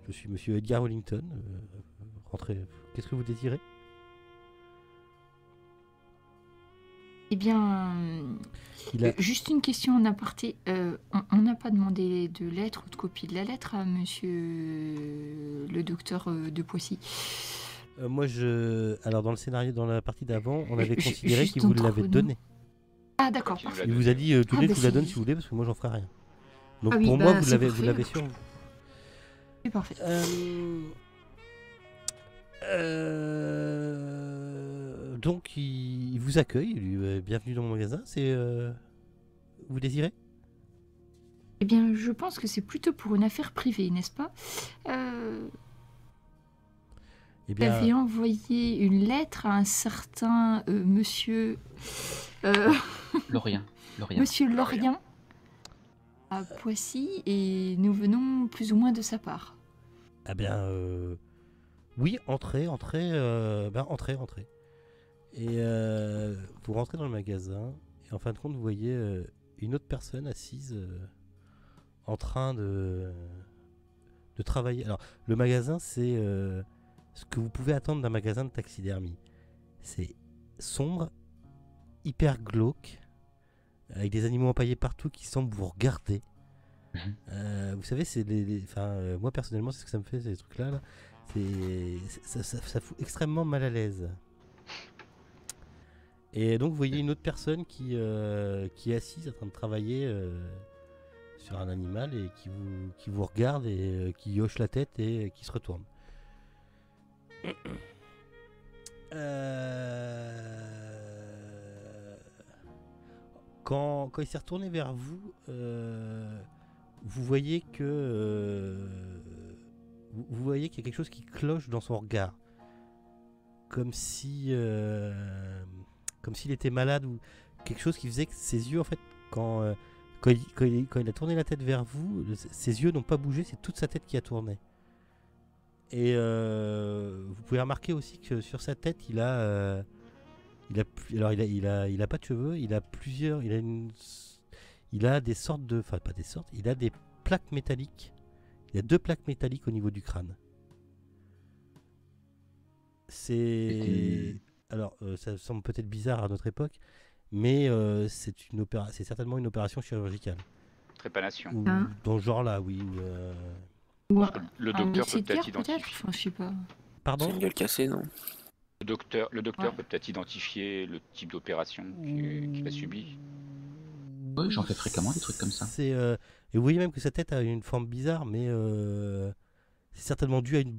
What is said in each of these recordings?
Je suis monsieur Edgar Wellington. Rentrez. Qu'est-ce que vous désirez? Eh bien, Il a... juste une question en aparté. On n'a pas demandé de lettre ou de copie de la lettre à monsieur le docteur de Poissy. moi, alors, dans le scénario, dans la partie d'avant, on avait considéré Juste qu'il vous entre l'avait nous. donné. Ah, d'accord, Quand il nous parfait. l'a Il vous a donné, dit, tenez, bah je vous la donne si. si vous voulez, parce que moi, j'en ferai rien. Donc, Ah oui, pour moi, bah, vous c'est l'avez parfait. sur vous. C'est parfait. Donc, il vous accueille. Il lui bienvenue dans mon magasin. C'est... Vous désirez? Eh bien, je pense que c'est plutôt pour une affaire privée, n'est-ce pas? Eh Vous avez bien, envoyé une lettre à un certain monsieur... Lorient. Monsieur Lorient à Poissy, et nous venons plus ou moins de sa part. eh bien, oui, entrez. Entrez. Et vous rentrez dans le magasin, et en fin de compte, vous voyez une autre personne assise en train de travailler. Alors, le magasin, c'est ce que vous pouvez attendre d'un magasin de taxidermie. C'est sombre, hyper glauque, avec des animaux empaillés partout qui semblent vous regarder. Vous savez, c'est moi personnellement, c'est ce que ça me fait, ces trucs-là. Là. Ça fout extrêmement mal à l'aise. Et donc, vous voyez une autre personne qui est assise en train de travailler sur un animal et qui vous regarde et qui hoche la tête et qui se retourne. Quand il s'est retourné vers vous, vous voyez que vous voyez qu'il y a quelque chose qui cloche dans son regard, comme s'il était malade ou quelque chose qui faisait que ses yeux, en fait, quand il a tourné la tête vers vous, ses yeux n'ont pas bougé, c'est toute sa tête qui a tourné. Et vous pouvez remarquer aussi que sur sa tête, il a pas de cheveux, il a des sortes de, enfin pas des sortes, il a des plaques métalliques. Il y a 2 plaques métalliques au niveau du crâne. Alors ça semble peut-être bizarre à notre époque, mais c'est certainement une opération chirurgicale. Trépanation. Ou Hein? dans ce genre-là, oui. Ou Le un docteur peut cimetière, peut-être identifier. Enfin, je sais pas. Pardon? C'est une gueule cassée, non? Le docteur Ouais. peut peut-être identifier le type d'opération qu'il a subi. Oui, j'en fais fréquemment des trucs comme ça. Et vous voyez même que sa tête a une forme bizarre, mais c'est certainement dû à une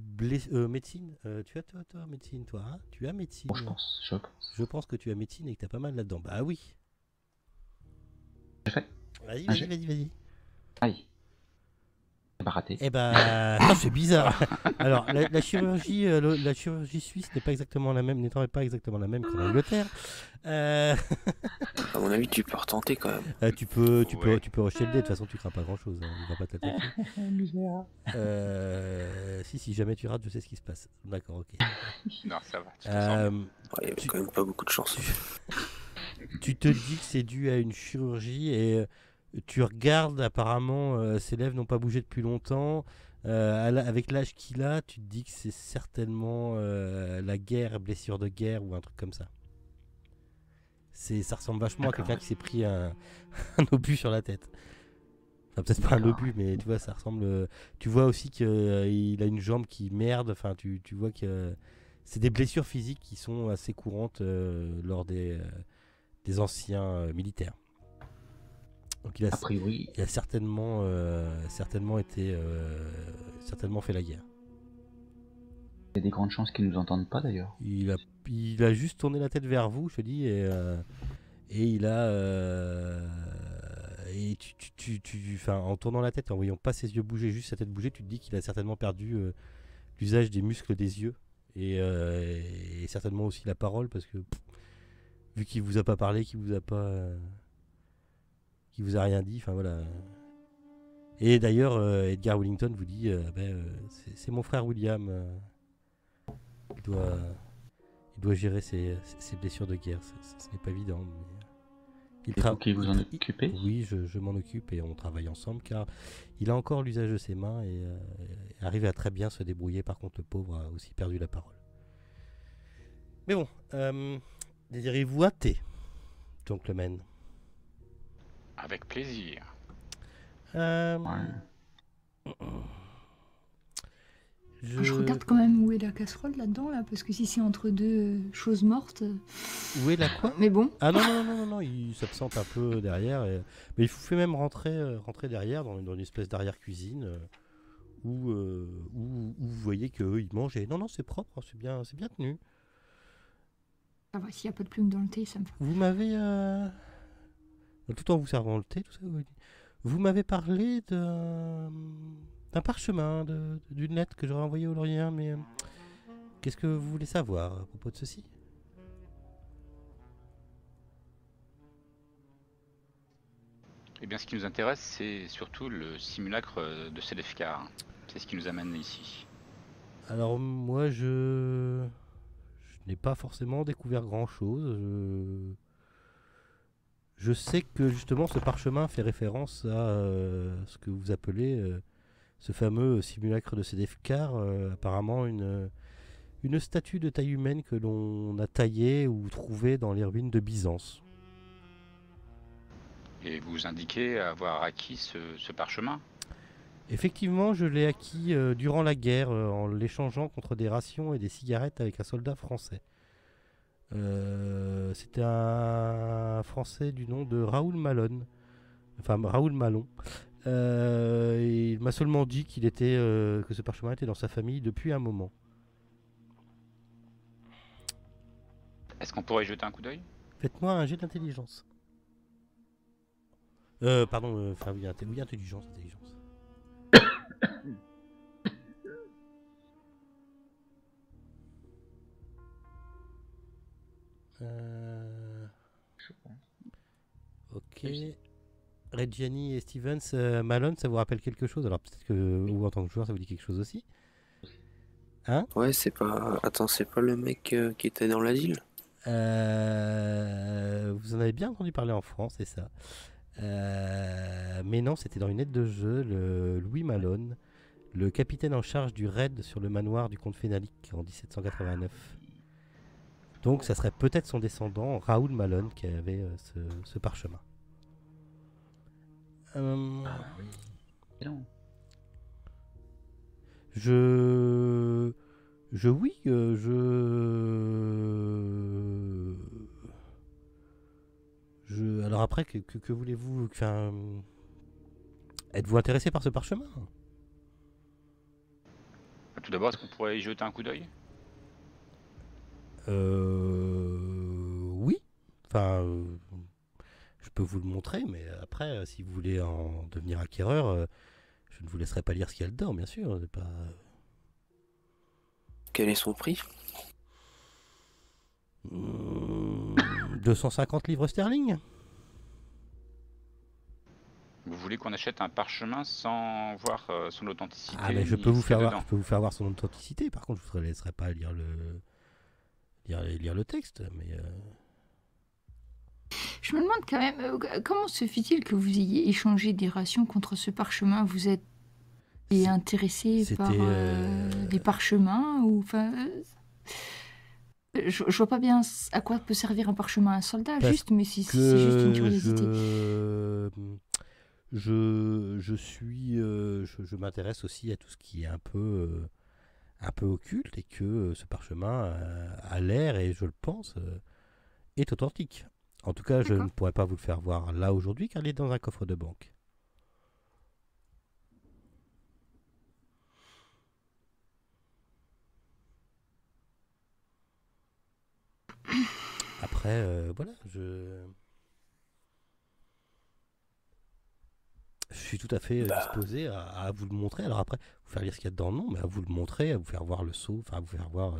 médecine. Tu as toi médecine, toi, hein? Tu as médecine. Bon, je pense. Je pense que tu as médecine et que tu as pas mal là-dedans. Bah oui. J'ai fait. Vas-y. Aïe. C'est pas raté. Eh ben, c'est bizarre. Alors, la chirurgie suisse n'est pas exactement la même, n'étant pas exactement la même qu'en Angleterre. À mon avis, tu peux retenter quand même. Tu peux rusher le dé. De toute Ah. façon, tu crains pas grand-chose. Hein, il va pas t'attaquer. Si jamais tu rates, je sais ce qui se passe. D'accord, ok. Non, ça va. Tu t'en sors bien. Ouais, il y avait quand même pas beaucoup de chance. Tu te dis que c'est dû à une chirurgie et tu regardes, apparemment, ses lèvres n'ont pas bougé depuis longtemps. Avec l'âge qu'il a, tu te dis que c'est certainement la guerre, blessure de guerre ou un truc comme ça. Ça ressemble vachement à quelqu'un qui s'est pris un obus sur la tête. Enfin, peut-être pas un obus, mais tu vois, ça ressemble. Tu vois aussi qu'il a une jambe qui merde. Enfin, tu vois que c'est des blessures physiques qui sont assez courantes lors des anciens militaires. Donc il a certainement fait la guerre. Il y a des grandes chances qu'ils nous entendent pas d'ailleurs. Il a juste tourné la tête vers vous, je te dis, et il a et en tournant la tête et en voyant pas ses yeux bouger, juste sa tête bouger, tu te dis qu'il a certainement perdu l'usage des muscles des yeux et certainement aussi la parole, parce que vu qu'il vous a pas parlé, qu'il vous a rien dit, enfin voilà. Et d'ailleurs, Edgar Wellington vous dit, c'est mon frère William. Il doit gérer ses blessures de guerre. Ce n'est pas évident, mais Il Il faut qu'il vous en il- occupez. Oui, je m'en occupe et on travaille ensemble car il a encore l'usage de ses mains et arrive à très bien se débrouiller. Par contre, le pauvre a aussi perdu la parole. Mais bon, désirez-vous un thé, gentlemen? Avec plaisir. Euh, Ouais. Je regarde quand même où est la casserole là-dedans, là, parce que si c'est entre deux choses mortes. Où est la quoi? Mais bon, Ah non, il s'absente un peu derrière. Mais il vous fait même rentrer derrière dans une espèce d'arrière-cuisine où vous voyez qu'eux ils mangent. Et non, c'est propre, c'est bien tenu. ça va, s'il n'y a pas de plumes dans le thé, ça me fait. Vous m'avez, tout en vous servant le thé, tout ça, vous m'avez parlé d'un parchemin, d'une lettre que j'aurais envoyée au laurier, mais qu'est-ce que vous voulez savoir à propos de ceci? Eh bien, ce qui nous intéresse, c'est surtout le simulacre de Sedefkar. C'est ce qui nous amène ici. Alors moi je n'ai pas forcément découvert grand-chose. Je sais que justement ce parchemin fait référence à ce que vous appelez ce fameux simulacre de Sedefkar, apparemment une statue de taille humaine que l'on a taillée ou trouvée dans les ruines de Byzance. Et vous indiquez avoir acquis ce parchemin. Effectivement, je l'ai acquis durant la guerre en l'échangeant contre des rations et des cigarettes avec un soldat français. C'était un Français du nom de Raoul Malone. Enfin, Raoul Malon. Et il m'a seulement dit que ce parchemin était dans sa famille depuis un moment. Est-ce qu'on pourrait y jeter un coup d'œil? Faites-moi un jet d'intelligence. Pardon, oui, intelligence. Ok. Reggiani et Stevens, Malone, ça vous rappelle quelque chose? Alors peut-être que vous, en tant que joueur, ça vous dit quelque chose aussi. Hein? Ouais, c'est pas. Attends, c'est pas le mec qui était dans l'asile? Vous en avez bien entendu parler en France, c'est ça. Mais non, c'était dans une aide de jeu, le Louis Malone, le capitaine en charge du raid sur le manoir du comte Fénalique en 1789. Donc ça serait peut-être son descendant, Raoul Malone, qui avait ce parchemin. Ah oui. Et non. Alors après, que voulez-vous? Enfin, êtes-vous intéressé par ce parchemin? Tout d'abord, est-ce qu'on pourrait y jeter un coup d'œil? Oui. Enfin, je peux vous le montrer, mais après, si vous voulez en devenir acquéreur, je ne vous laisserai pas lire ce qu'il y a dedans, bien sûr. C'est pas... Quel est son prix? 250 livres sterling. Vous voulez qu'on achète un parchemin sans voir son authenticité? Ah, mais je ni peux vous ce qu'il y a faire dedans? je peux vous faire voir son authenticité. Par contre, je ne vous laisserai pas lire le texte. Mais Je me demande quand même, comment se fait-il que vous ayez échangé des rations contre ce parchemin? Vous êtes intéressé par les parchemins ou enfin, je vois pas bien à quoi peut servir un parchemin à un soldat, Parce juste, mais si c'est juste une curiosité. Je m'intéresse aussi à tout ce qui est un peu occulte et que ce parchemin a l'air, et je le pense, est authentique. En tout cas, je ne D'accord. pourrais pas vous le faire voir là aujourd'hui car il est dans un coffre de banque. Après, voilà, je suis tout à fait disposé à vous le montrer. Alors après, vous faire lire ce qu'il y a dedans, non, mais à vous le montrer, à vous faire voir le sceau, enfin à vous faire voir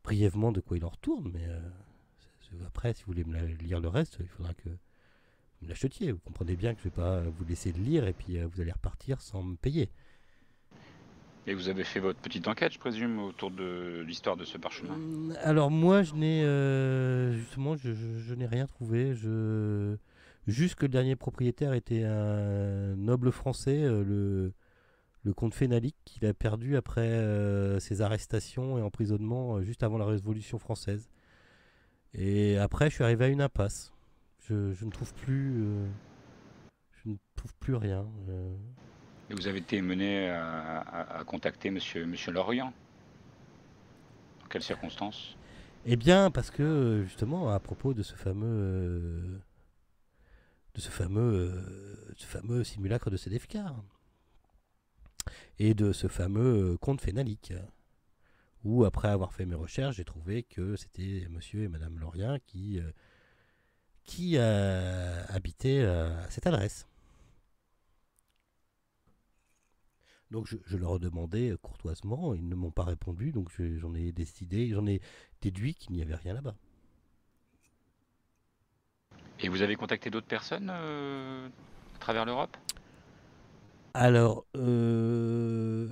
brièvement de quoi il en retourne. Mais après, si vous voulez lire le reste, il faudra que vous me l'achetiez. Vous comprenez bien que je ne vais pas vous laisser le lire et puis vous allez repartir sans me payer. Et vous avez fait votre petite enquête, je présume, autour de l'histoire de ce parchemin. Alors moi, je n'ai justement, je n'ai rien trouvé. Juste que le dernier propriétaire était un noble français, le comte Fénalique, qu'il a perdu après ses arrestations et emprisonnements juste avant la Révolution française. Et après, je suis arrivé à une impasse. Je ne trouve plus, je ne trouve plus rien. Et vous avez été mené à contacter monsieur Lorient. Dans quelles circonstances? Eh bien, parce que justement, à propos de ce fameux simulacre de Sédefkar et de ce fameux comte Fénalique, où après avoir fait mes recherches, j'ai trouvé que c'était monsieur et madame Lorient qui habitaient à cette adresse. Donc je leur ai demandé courtoisement, ils ne m'ont pas répondu, donc j'en ai déduit qu'il n'y avait rien là-bas. Et vous avez contacté d'autres personnes à travers l'Europe? Alors, je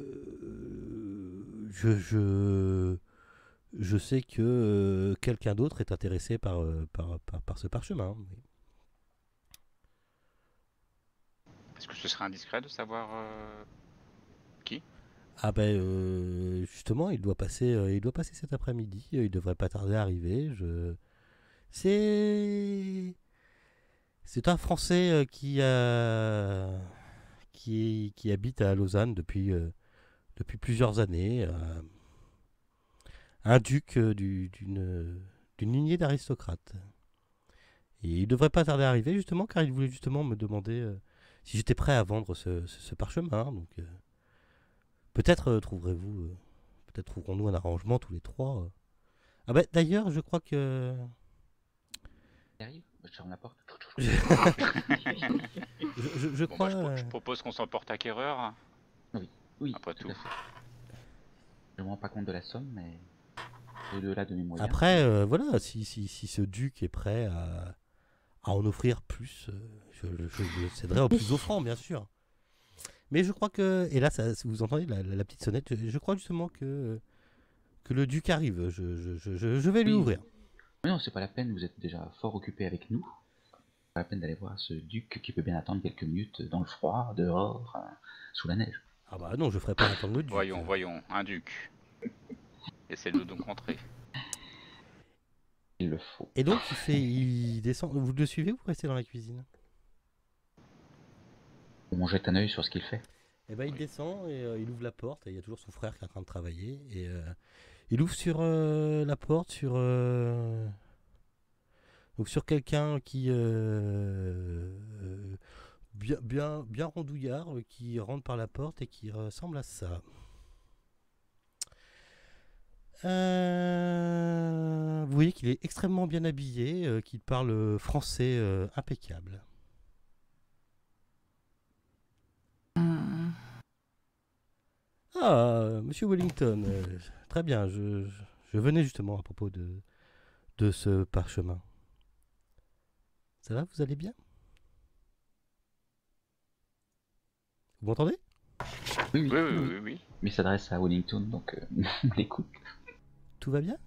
sais que quelqu'un d'autre est intéressé par ce parchemin. Est-ce que ce serait indiscret de savoir qui? Ah ben justement, il doit passer cet après-midi. Il devrait pas tarder à arriver. C'est un Français qui habite à Lausanne depuis plusieurs années. Un duc d'une lignée d'aristocrates. Et il devrait pas tarder à arriver justement car il voulait justement me demander si j'étais prêt à vendre ce parchemin. Donc peut-être trouverons-nous un arrangement tous les trois. Ah ben d'ailleurs, je crois que Il arrive, je ferme la porte. je Bon, crois. je propose qu'on s'en porte acquéreur. Oui, Après tout. à fait. Je ne me rends pas compte de la somme, mais au-delà de mes moyens. Après, voilà, si ce duc est prêt à en offrir plus, je céderai au plus offrant, bien sûr. Mais je crois que, et là, vous entendez la petite sonnette, je crois justement que le duc arrive. Je vais lui ouvrir. Mais non, c'est pas la peine, vous êtes déjà fort occupé avec nous. Pas la peine d'aller voir ce duc qui peut bien attendre quelques minutes dans le froid, dehors, sous la neige. Ah bah non, je ferai pas attendre le duc. Voyons, un duc. Laissez-le donc rentrer. Il le faut. Et donc il descend. Vous le suivez ou vous restez dans la cuisine? On jette un œil sur ce qu'il fait. Et ben il descend et il ouvre la porte et il y a toujours son frère qui est en train de travailler et il ouvre sur la porte sur donc sur quelqu'un qui bien rondouillard qui rentre par la porte et qui ressemble à ça. Vous voyez qu'il est extrêmement bien habillé, qu'il parle français impeccable. Ah, Monsieur Wellington, très bien, je venais justement à propos de ce parchemin. Ça va, vous allez bien? Vous m'entendez? Oui. Mais il s'adresse à Wellington, donc on l'écoute. Tout va bien?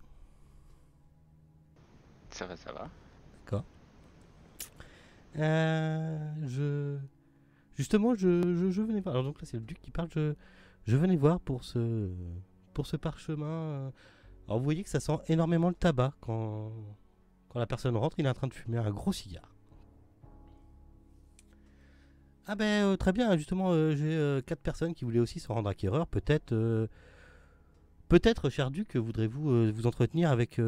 Ça va. D'accord. Justement, je venais voir. Alors donc là, c'est le duc qui parle. Je venais voir pour ce parchemin. Alors vous voyez que ça sent énormément le tabac quand la personne rentre. Il est en train de fumer un gros cigare. Ah ben très bien. Justement, j'ai 4 personnes qui voulaient aussi se rendre acquéreurs. Peut-être, cher duc, voudrez-vous vous entretenir avec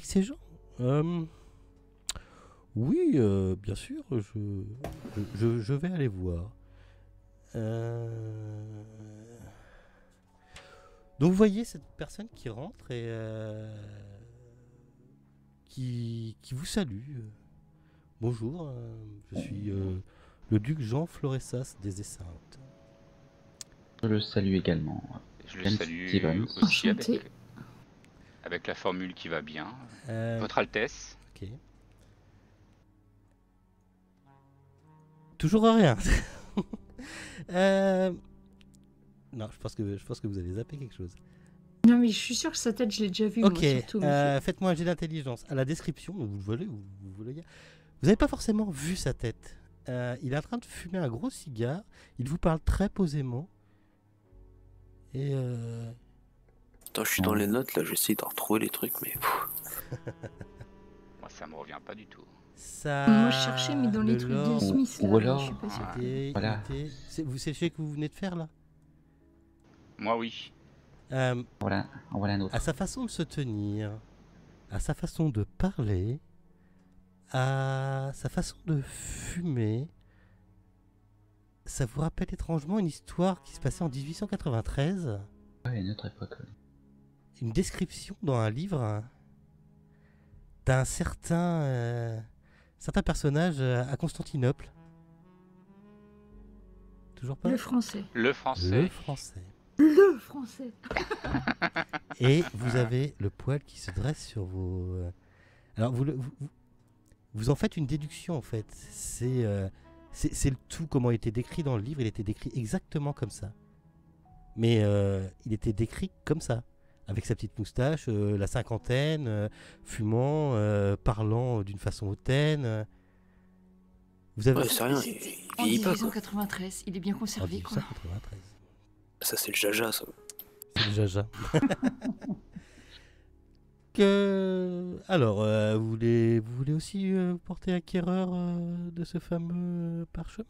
ces gens? Oui, bien sûr. Je vais aller voir. Donc vous voyez cette personne qui rentre et qui vous salue. Bonjour, je suis le duc Jean Floressas des Esseintes. Je le salue également. Je le salue Stevens. aussi avec la formule qui va bien. Votre Altesse. Ok. Toujours rien. Non, je pense que vous allez zapper quelque chose. Non, mais je suis sûr que sa tête, je l'ai déjà vue. Ok, moi, surtout, monsieur. faites-moi un jet d'intelligence. À la description, vous voulez, vous n'avez pas forcément vu sa tête. Il est en train de fumer un gros cigare. Il vous parle très posément. Et Attends, je suis dans les notes là, j'essaie de retrouver les trucs, mais. Moi, ça me revient pas du tout. ça. Moi, je cherchais, mais dans les le trucs de lord Smith, ou là, alors- je suis pas sûre. Voilà. Vous savez que vous venez de faire là. Moi, oui. Voilà, en voilà un autre. À sa façon de se tenir, à sa façon de parler, à sa façon de fumer, ça vous rappelle étrangement une histoire qui se passait en 1893. Ouais, une autre époque. Ouais. Une description dans un livre d'un certain personnage à Constantinople. Toujours pas Le français. Le français. Le français. Le français. Et vous avez le poil qui se dresse sur vos... Alors vous en faites une déduction en fait. C'est le tout comment il était décrit dans le livre. Il était décrit exactement comme ça. Mais il était décrit comme ça. Avec sa petite moustache, la cinquantaine, fumant, parlant d'une façon hautaine. Vous avez... Ouais, c'est rien, il En vieillit pas quoi. 1893, il est bien En conservé, quoi. 1893. Ça, c'est le jaja, ça. C'est le jaja. Alors, vous voulez aussi porter acquéreur de ce fameux parchemin?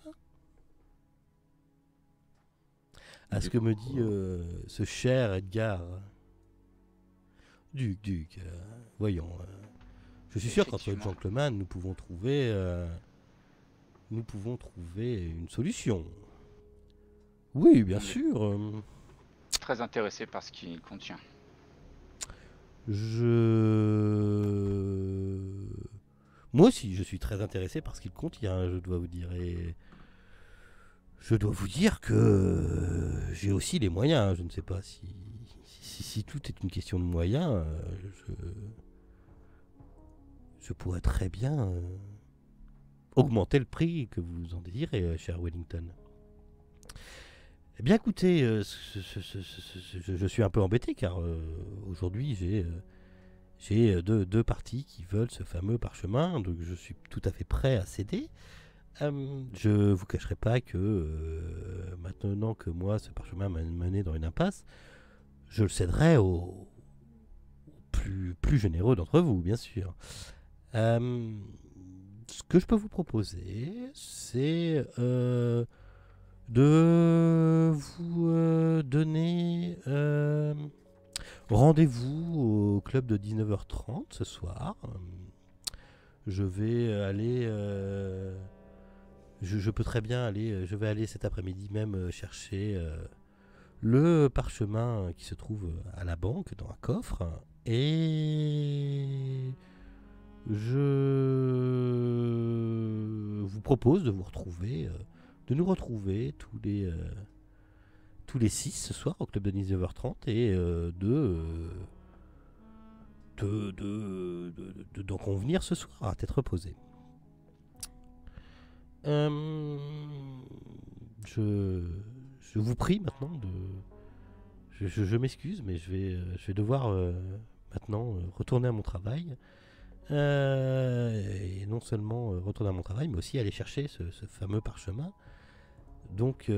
À ce que me dit ce cher Edgar. Duc, voyons. Je suis sûr qu'entre Effectivement. gentlemen, nous pouvons trouver une solution. Oui, bien sûr. Très intéressé par ce qu'il contient. Moi aussi, je suis très intéressé par ce qu'il contient, je dois vous dire. Et je dois vous dire que j'ai aussi les moyens. Je ne sais pas si tout est une question de moyens. Je pourrais très bien augmenter le prix que vous en désirez, cher Wellington. Eh bien, écoutez, je suis un peu embêté car aujourd'hui j'ai deux parties qui veulent ce fameux parchemin, donc je suis tout à fait prêt à céder. Je vous cacherai pas que maintenant que moi ce parchemin m'a mené dans une impasse, je le céderai au plus généreux d'entre vous, bien sûr. Ce que je peux vous proposer, c'est de vous donner rendez-vous au club de 19h30 ce soir. Je vais aller... je peux très bien aller... Je vais aller cet après-midi même chercher le parchemin qui se trouve à la banque dans un coffre. Et je vous propose de vous retrouver... de nous retrouver tous les 6 ce soir au club de 19h30 et d'en convenir ce soir à tête reposée. Je vous prie maintenant de... Je m'excuse, mais je vais devoir maintenant retourner à mon travail. Et non seulement retourner à mon travail, mais aussi aller chercher ce fameux parchemin. Donc,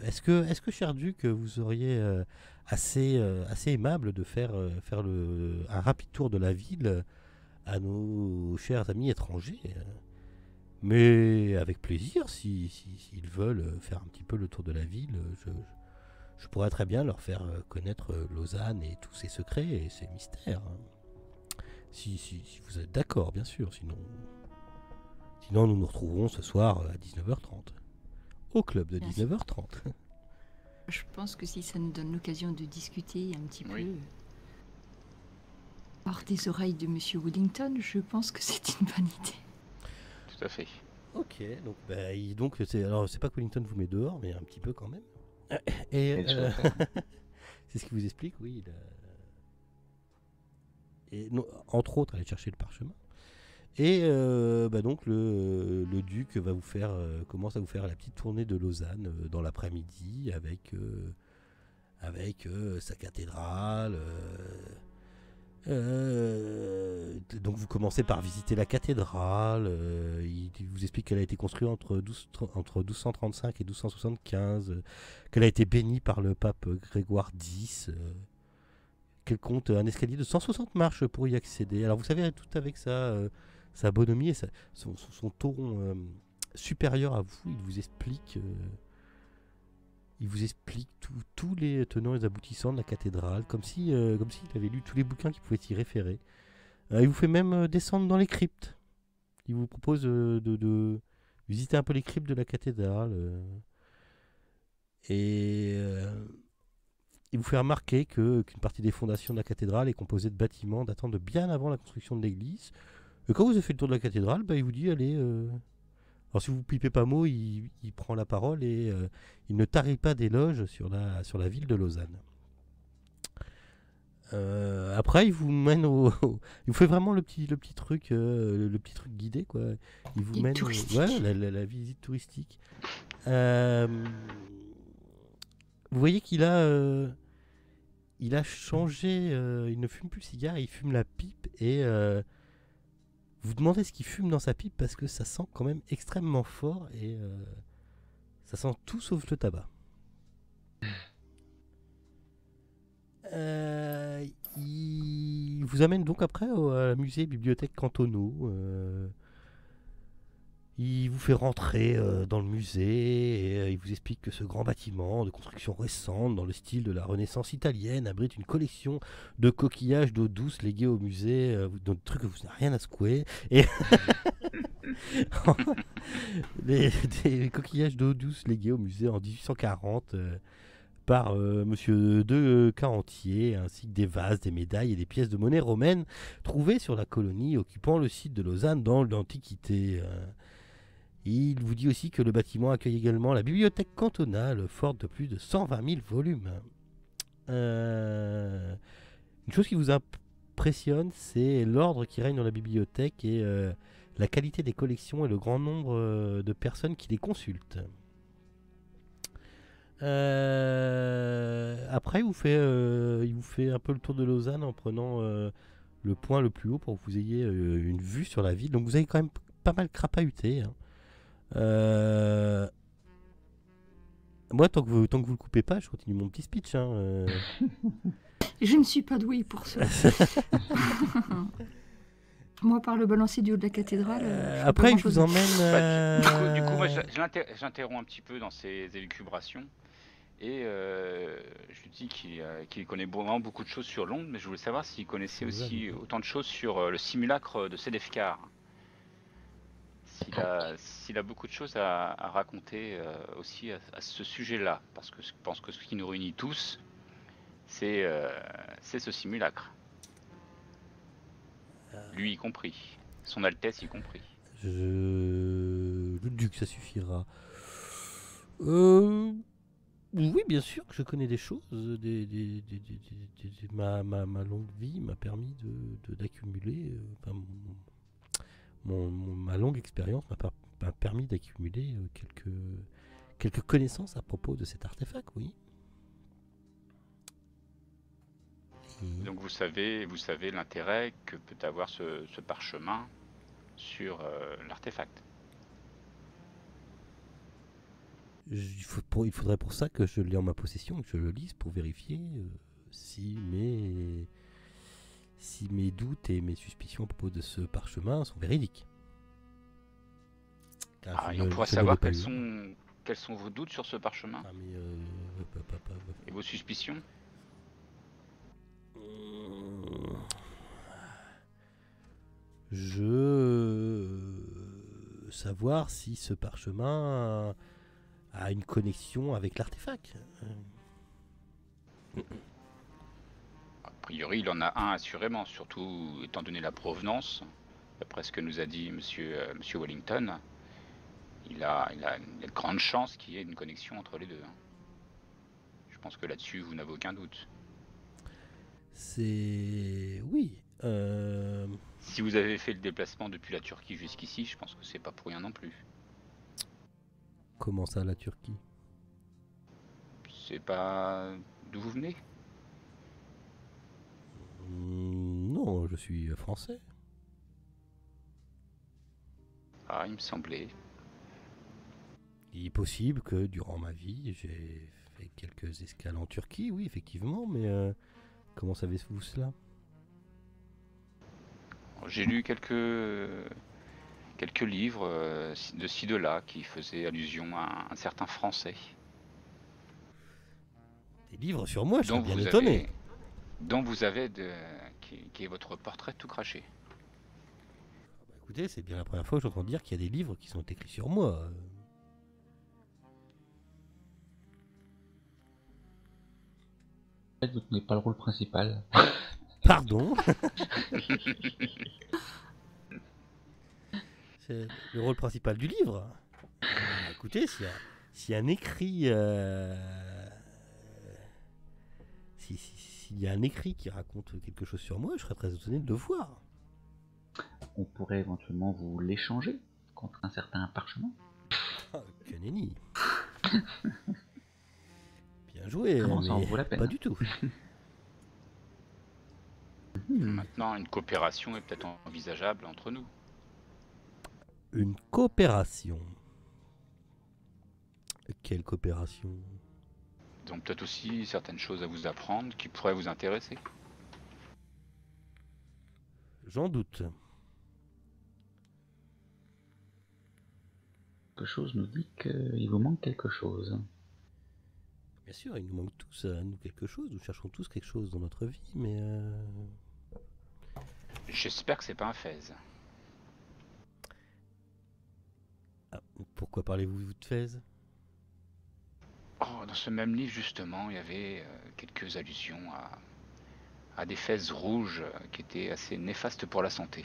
est-ce que cher Duc, vous auriez assez aimable de faire un rapide tour de la ville à nos chers amis étrangers, mais avec plaisir, s'ils veulent faire un petit peu le tour de la ville, je pourrais très bien leur faire connaître Lausanne et tous ses secrets et ses mystères. Si vous êtes d'accord, bien sûr, sinon nous nous retrouverons ce soir à 19h30. Au club de 19h30. Je pense que si ça nous donne l'occasion de discuter un petit Oui. peu hors des oreilles de Monsieur Wellington, je pense que c'est une bonne idée. Tout à fait. Ok, donc c'est pas que Wellington vous met dehors, mais un petit peu quand même. Et Et sur la table. c'est ce qui vous explique, oui. Et non, entre autres, aller chercher le parchemin. Et donc le duc va vous faire, commence à vous faire la petite tournée de Lausanne dans l'après-midi avec sa cathédrale. Donc vous commencez par visiter la cathédrale. Il vous explique qu'elle a été construite entre 1235 et 1275, qu'elle a été bénie par le pape Grégoire X, qu'elle compte un escalier de 160 marches pour y accéder. Alors vous savez, tout avec sa bonhomie et son ton supérieur à vous, il vous explique tous les tenants et les aboutissants de la cathédrale, comme s'il avait lu tous les bouquins qui pouvaient y référer. Il vous fait même descendre dans les cryptes. Il vous propose de visiter un peu les cryptes de la cathédrale. Et il vous fait remarquer qu'une partie des fondations de la cathédrale est composée de bâtiments datant de bien avant la construction de l'église. Et quand vous avez fait le tour de la cathédrale, il vous dit allez... Alors si vous ne pipez pas mot, il prend la parole et il ne tarit pas d'éloges sur la ville de Lausanne. Après, il vous mène il vous fait vraiment le petit truc guidé, quoi. Il vous mène la visite touristique. Vous voyez qu'il a changé. Il ne fume plus le cigare, il fume la pipe et vous demandez ce qu'il fume dans sa pipe parce que ça sent quand même extrêmement fort et ça sent tout sauf le tabac. Il vous amène donc après au musée bibliothèque cantonaux. Il vous fait rentrer dans le musée et il vous explique que ce grand bâtiment de construction récente dans le style de la Renaissance italienne abrite une collection de coquillages d'eau douce légués au musée, de trucs que vous n'avez rien à secouer. Et des coquillages d'eau douce légués au musée en 1840 par Monsieur de Carantier, ainsi que des vases, des médailles et des pièces de monnaie romaines trouvées sur la colonie occupant le site de Lausanne dans l'Antiquité. Il vous dit aussi que le bâtiment accueille également la bibliothèque cantonale, forte de plus de 120 000 volumes. Une chose qui vous impressionne, c'est l'ordre qui règne dans la bibliothèque et la qualité des collections et le grand nombre de personnes qui les consultent. Après, il vous fait un peu le tour de Lausanne en prenant le point le plus haut pour que vous ayez une vue sur la ville. Donc vous avez quand même pas mal crapahuté. Moi, tant que vous le coupez pas, je continue mon petit speech. Je ne suis pas douée pour ça. Moi, par le balancier du haut de la cathédrale. Après, il vous emmène. Du coup, moi, j'interromps un petit peu dans ses élucubrations. Et je lui dis qu'il connaît vraiment beaucoup de choses sur Londres, mais je voulais savoir s'il connaissait aussi autant de choses sur le simulacre de Sedefkar. S'il a beaucoup de choses à raconter aussi à ce sujet-là, parce que je pense que ce qui nous réunit tous, c'est ce simulacre. Lui y compris, son Altesse y compris. Le duc, ça suffira. Oui, bien sûr que je connais des choses. Ma longue vie m'a permis d'accumuler. Ma longue expérience m'a permis d'accumuler quelques connaissances à propos de cet artefact, oui. Donc vous savez l'intérêt que peut avoir ce parchemin sur l'artefact. Il faudrait pour ça que je l'ai en ma possession et que je le lise pour vérifier si mes doutes et mes suspicions à propos de ce parchemin sont véridiques. Et on pourra savoir quels sont vos doutes sur ce parchemin et vos suspicions. Savoir si ce parchemin a une connexion avec l'artefact. A priori, il en a un assurément, surtout étant donné la provenance. D'après ce que nous a dit Monsieur Wellington, il a une grande chance qu'il y ait une connexion entre les deux. Je pense que là-dessus, vous n'avez aucun doute. C'est... Oui. Si vous avez fait le déplacement depuis la Turquie jusqu'ici, je pense que c'est pas pour rien non plus. Comment ça, la Turquie? C'est pas d'où vous venez? Non, je suis français. Ah, il me semblait. Il est possible que durant ma vie, j'ai fait quelques escales en Turquie, oui, effectivement, mais comment savez-vous cela? J'ai lu quelques livres de ci de là qui faisaient allusion à un certain Français. Des livres sur moi, je serais bien étonné. Dont vous avez qui est votre portrait tout craché. Bah, écoutez, c'est bien la première fois que j'entends dire qu'il y a des livres qui sont écrits sur moi. En fait, vous tenez pas le rôle principal. Pardon. C'est le rôle principal du livre. Écoutez, s'il y a un écrit... S'il y a un écrit qui raconte quelque chose sur moi, je serais très étonné de le voir. On pourrait éventuellement vous l'échanger contre un certain parchemin. Ah, que nenni. Bien joué, Comment ça en mais vaut la peine? pas du tout. Maintenant, une coopération est peut-être envisageable entre nous. Une coopération. Quelle coopération? Ils ont peut-être aussi certaines choses à vous apprendre qui pourraient vous intéresser. J'en doute. Quelque chose nous dit qu'il vous manque quelque chose. Bien sûr, il nous manque tous à nous quelque chose. Nous cherchons tous quelque chose dans notre vie, mais... J'espère que c'est pas un fez. Ah, pourquoi parlez-vous de Fez? Oh, dans ce même livre, justement, il y avait quelques allusions à des fez rouges qui étaient assez néfastes pour la santé.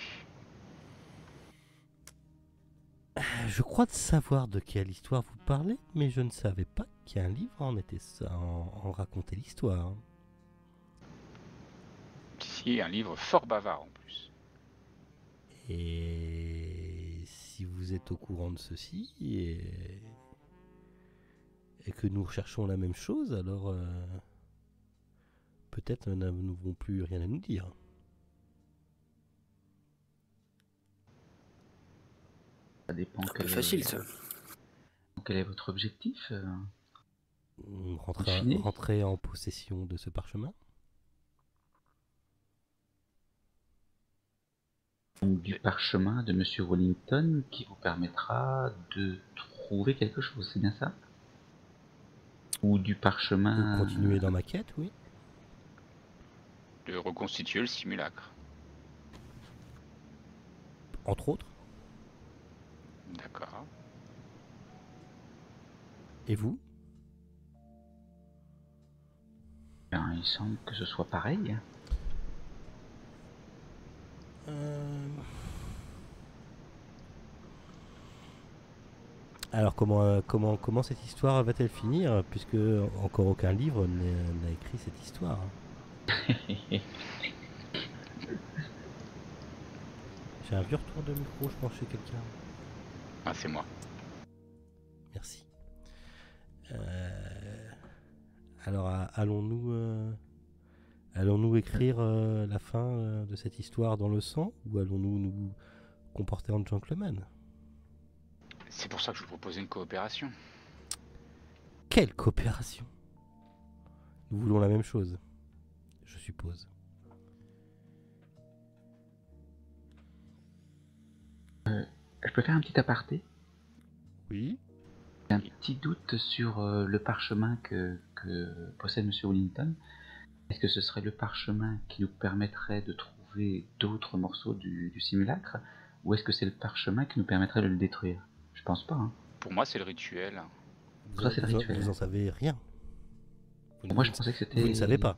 Je crois de savoir de quelle histoire vous parlez, mais je ne savais pas qu'un livre en racontait l'histoire. Ici, un livre fort bavard en plus. Et si vous êtes au courant de ceci et que nous recherchons la même chose, alors peut-être nous n'avons plus rien à nous dire. Ça dépend. Facile ça. Quel est votre objectif? Rentrer en possession de ce parchemin. Donc, du parchemin de Monsieur Wellington qui vous permettra de trouver quelque chose, c'est bien ça? Ou du parchemin... De continuer dans ma quête, oui. De reconstituer le simulacre. Entre autres. D'accord. Et vous? Ben, il semble que ce soit pareil. Alors comment cette histoire va-t-elle finir, puisque encore aucun livre n'a écrit cette histoire? J'ai un vieux retour de micro, je pense, chez quelqu'un. Ah, c'est moi. Merci. Alors allons-nous écrire la fin de cette histoire dans le sang, ou allons-nous nous comporter en gentleman? C'est pour ça que je vous proposais une coopération. Quelle coopération? Nous voulons la même chose, je suppose. Je peux faire un petit aparté? Oui. J'ai un petit doute sur le parchemin que possède Monsieur Wellington. Est-ce que ce serait le parchemin qui nous permettrait de trouver d'autres morceaux du simulacre, ou est-ce que c'est le parchemin qui nous permettrait de le détruire? Je pense pas. Hein. Pour moi, c'est le rituel. Ça, c'est le rituel. Vous en savez rien. Moi, je pensais que c'était... Vous ne savez pas.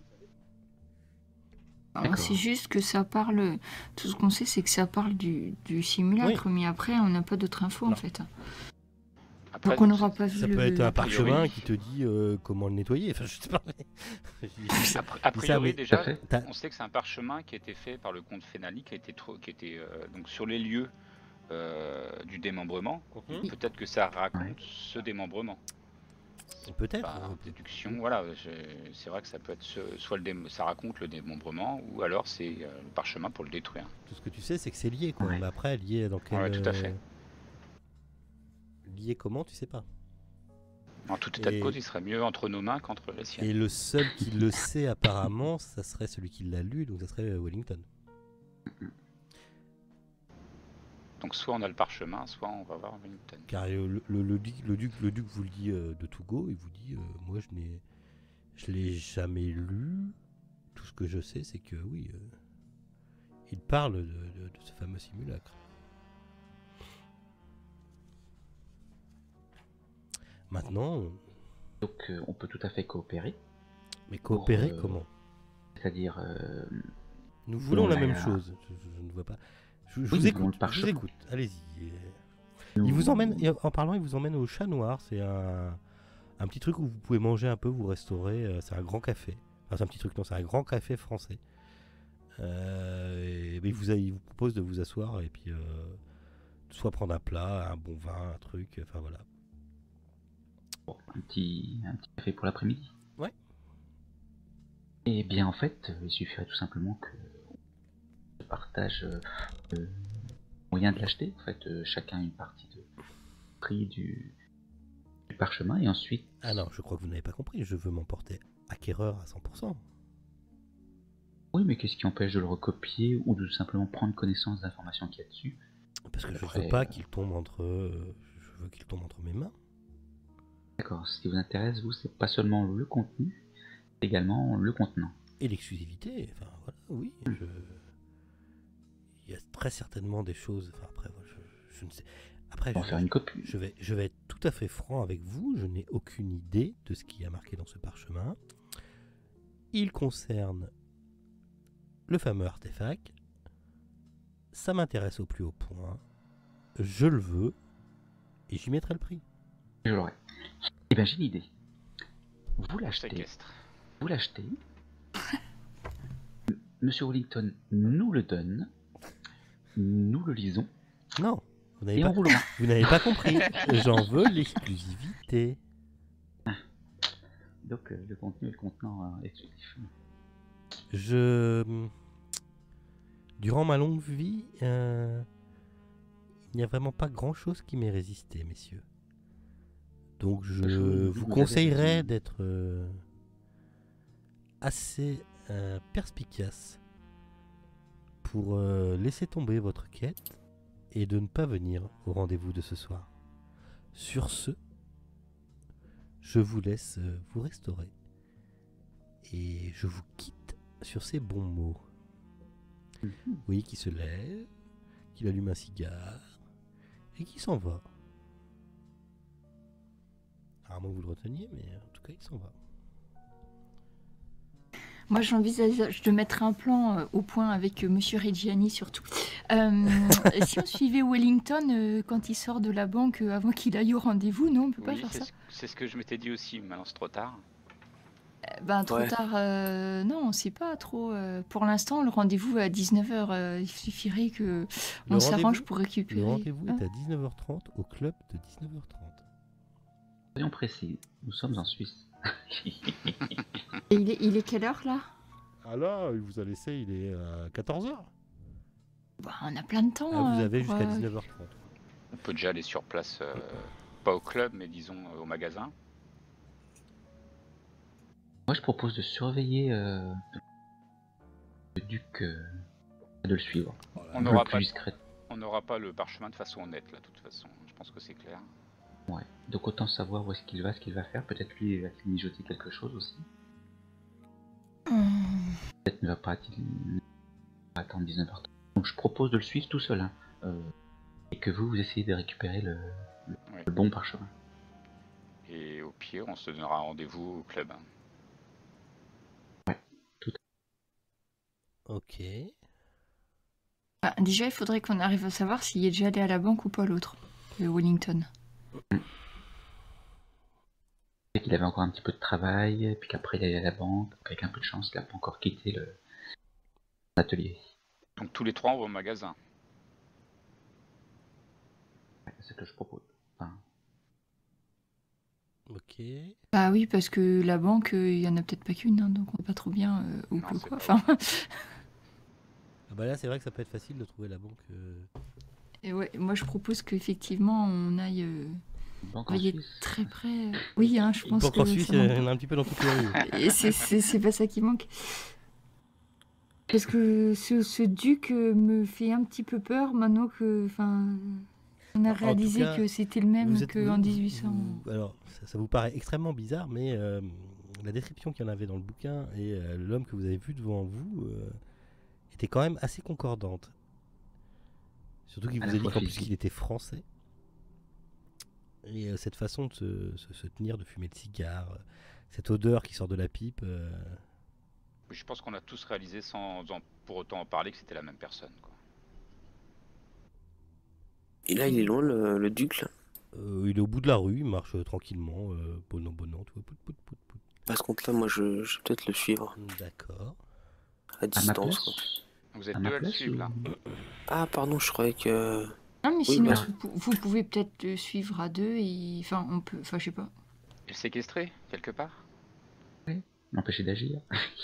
C'est juste que ça parle... Tout ce qu'on sait, c'est que ça parle du simulacre, mais après, on n'a pas d'autres infos, en fait. Donc on n'aura pas vu Ça peut être un priori. parchemin qui te dit comment le nettoyer. Enfin, je sais pas. A priori, mais déjà, t'as- on sait que c'est un parchemin qui a été fait par le comte Fénali, qui était donc sur les lieux du démembrement. Mhm. Peut-être que ça raconte ce démembrement. Peut-être. Par déduction, voilà. C'est vrai que ça peut être soit ça raconte le démembrement, ou alors c'est le parchemin pour le détruire. Tout ce que tu sais, c'est que c'est lié, quoi. Ouais. Mais après, lié dans quel... Ouais, tout à fait. Lié comment, tu sais pas. En tout état de Et- cause, il serait mieux entre nos mains qu'entre les siennes. Et le seul qui le sait apparemment, ça serait celui qui l'a lu, donc ça serait Wellington. Donc soit on a le parchemin, soit on va voir Wellington. Car le duc vous le dit de tout go, il vous dit moi je l'ai jamais lu. Tout ce que je sais, c'est que oui, il parle de ce fameux simulacre. Maintenant, Donc on peut tout à fait coopérer. mais coopérer Pour, comment? C'est-à-dire, Nous voulons la on même a- chose. Je ne vois pas. Je Oui, vous nous écoute. voulons le Je vous parchemin. écoute. Allez-y. nous- Il vous emmène, et en parlant, il vous emmène au Chat Noir. C'est un petit truc où vous pouvez manger un peu, vous restaurer. C'est un grand café. Enfin, c'est un petit truc, non, c'est un grand café français. Mais il vous propose de vous asseoir et puis soit prendre un plat, un bon vin, un truc. Enfin voilà. Bon, un petit café pour l'après-midi. Ouais. Et bien en fait, il suffirait tout simplement que on partage le moyen de l'acheter. En fait, chacun une partie de prix du parchemin et ensuite. Ah non, je crois que vous n'avez pas compris. Je veux m'emporter acquéreur à 100%. Oui, mais qu'est-ce qui empêche de le recopier ou de simplement prendre connaissance des informations qu'il y a dessus? Parce que je Après, veux pas qu'il tombe entre. Je veux qu'il tombe entre mes mains. D'accord, ce qui vous intéresse, vous, c'est pas seulement le contenu, c'est également le contenant. Et l'exclusivité. Enfin voilà, oui. Il y a très certainement des choses. Enfin après, voilà, je ne sais. Après, On va faire une copie. je vais être tout à fait franc avec vous. Je n'ai aucune idée de ce qui y a marqué dans ce parchemin. Il concerne le fameux artefact. Ça m'intéresse au plus haut point. Je le veux. Et j'y mettrai le prix. Je l'aurai. Eh bien, j'ai une idée. Vous Je l'achetez. séquestre. Vous l'achetez. Monsieur Wellington nous le donne. Nous le lisons. Non, vous n'avez Et pas, on roulera. vous n'avez pas compris. J'en veux l'exclusivité. Donc, le contenu et le contenant exclusif. Durant ma longue vie, il n'y a vraiment pas grand-chose qui m'ait résisté, messieurs. Donc je vous conseillerais raison. d'être assez perspicace pour laisser tomber votre quête et de ne pas venir au rendez-vous de ce soir. Sur ce, je vous laisse vous restaurer et je vous quitte sur ces bons mots. Oui, qui se lève, qui allume un cigare et qui s'en va. À moins que vous le reteniez, mais en tout cas, il s'en va. Moi, j'envisage de mettre un plan au point avec Monsieur Reggiani surtout. Si on suivait Wellington quand il sort de la banque avant qu'il aille au rendez-vous, non, on peut pas Oui, faire ça. c'est ce que je m'étais dit aussi, maintenant c'est trop tard. Ben, trop Ouais. tard, non, on sait pas trop. Pour l'instant, le rendez-vous est à 19h. Il suffirait que on s'arrange rendez-vous- pour récupérer. Le rendez-vous Hein est à 19h30 au club de 19h30. Soyons précis, nous sommes en Suisse. Et il est quelle heure là? Ah là, il vous a laissé, il est à 14h. Ben, on a plein de temps. Ah, vous avez pour, jusqu'à 19h30. On peut déjà aller sur place, pas au club, mais disons au magasin. Moi, je propose de surveiller le duc, de le suivre. On Le n'aura plus pas, discret. on n'aura pas le parchemin de façon honnête là, de toute façon. Je pense que c'est clair. Ouais. Donc autant savoir où est-ce qu'il va, ce qu'il va faire. Peut-être lui va-t-il mijoter quelque chose aussi. Peut-être ne va pas attendre 19h30. Donc je propose de le suivre tout seul. Hein. Et que vous essayez de récupérer le bon parchemin. Et au pire, on se donnera rendez-vous au club. Ok. Ah, déjà, il faudrait qu'on arrive à savoir s'il est déjà allé à la banque ou pas l'autre, le Wellington. Et qu'il avait encore un petit peu de travail, et puis qu'après il allait à la banque, avec un peu de chance, il n'a pas encore quitté l'atelier. Donc tous les trois, on va au magasin. Ouais, c'est ce que je propose. Enfin, Ok. Bah oui, parce que la banque, il y en a peut-être pas qu'une, hein, donc on sait pas trop bien où Non, que c'est quoi. pas Enfin, Ah bah là, c'est vrai que ça peut être facile de trouver la banque. et ouais, moi je propose qu'effectivement on aille une banque en voyez Suisse. très près. Oui, hein, je Une pense banque que en Suisse, ça il y manque en a un petit peu dans toutes les rues. pas. Et c'est pas ça qui manque. Parce que ce duc me fait un petit peu peur maintenant que, enfin, on a En tout réalisé cas, que c'était le même qu'en 1800. Alors, ça vous paraît extrêmement bizarre, mais la description qu'il y en avait dans le bouquin et l'homme que vous avez vu devant vous était quand même assez concordante. Surtout qu'il À vous la a dit fois qu'en plus physique. qu'il était français. Et cette façon de se tenir, de fumer le cigare, cette odeur qui sort de la pipe. Je pense qu'on a tous réalisé sans pour autant en parler que c'était la même personne, quoi. Et là, il est loin, le duc, là. Il est au bout de la rue, il marche tranquillement, bonnement, tu vois, pout, pout, pout, pout. Par contre, là, moi, je vais peut-être le suivre D'accord. à À ma distance, quoi. place Vous êtes À ma deux à le place suivre, ou- là. Ah, pardon, je croyais que... Non, mais Oui, sinon, bah. vous pouvez peut-être le suivre à deux et. Enfin, on peut. Enfin, je sais pas. Et le séquestrer, quelque part. M'empêcher d'agir.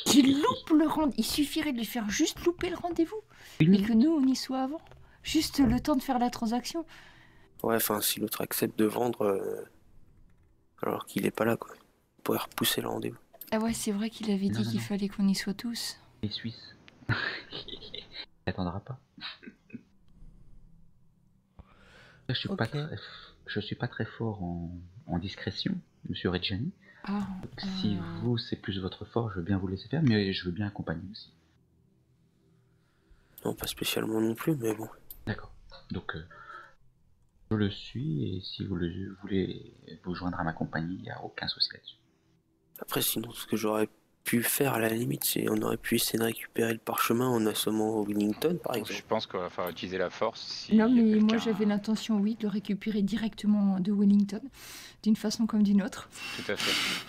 Qu'il loupe le rendez-vous. Il suffirait de lui faire juste louper le rendez-vous. Une Et minute. que nous, on y soit avant. Juste le temps de faire la transaction. Ouais, enfin, si l'autre accepte de vendre alors qu'il est pas là, quoi. On pourrait repousser le rendez-vous. Ah ouais, c'est vrai qu'il avait Non, dit non, qu'il non. fallait qu'on y soit tous. Les Suisses. Il n'attendra pas. Je suis pas Ok. je suis pas très fort en discrétion, monsieur Reggiani. Ah, Si vous, c'est plus votre fort, je veux bien vous laisser faire, mais je veux bien accompagner aussi. Non, pas spécialement non plus, mais bon. D'accord. Donc, je le suis, et si vous voulez vous joindre à ma compagnie, il n'y a aucun souci là-dessus. Après, sinon, ce que j'aurais pu faire, à la limite, c'est on aurait pu essayer de récupérer le parchemin en assommant Wellington, par Je exemple. pense qu'il va falloir utiliser la force. Si non, y a mais moi quelqu'un- j'avais l'intention, oui, de le récupérer directement de Wellington, d'une façon comme d'une autre. Tout à fait.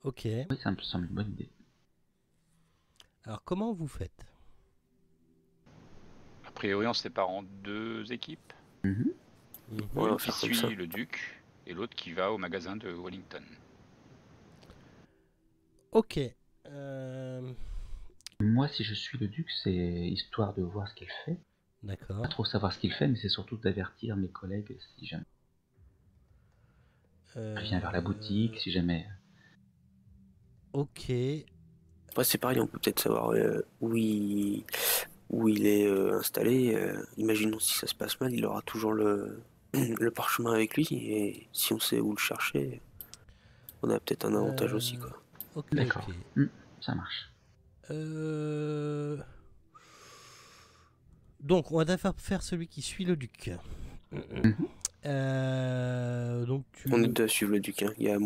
Ok. Oui, ça me semble une bonne idée. Alors, comment vous faites? A priori, on se sépare en deux équipes. Mhm. Mhm. Ouais, on va Qui faire comme suit ça. le duc et l'autre qui va au magasin de Wellington. Ok. Moi, si je suis le duc, c'est histoire de voir ce qu'il fait. D'accord. Pas trop savoir ce qu'il fait, mais c'est surtout d'avertir mes collègues si jamais je viens vers la boutique, si jamais... Ok. Après, c'est pareil, on peut peut-être savoir où il est installé. Imaginons si ça se passe mal, il aura toujours le parchemin avec lui. Et si on sait où le chercher, on a peut-être un avantage aussi, quoi. Ok, D'accord. ok. Ça marche. Donc, on va d'abord faire celui qui suit le duc. Donc, On est deux à suivre le duc. Hein. Il y a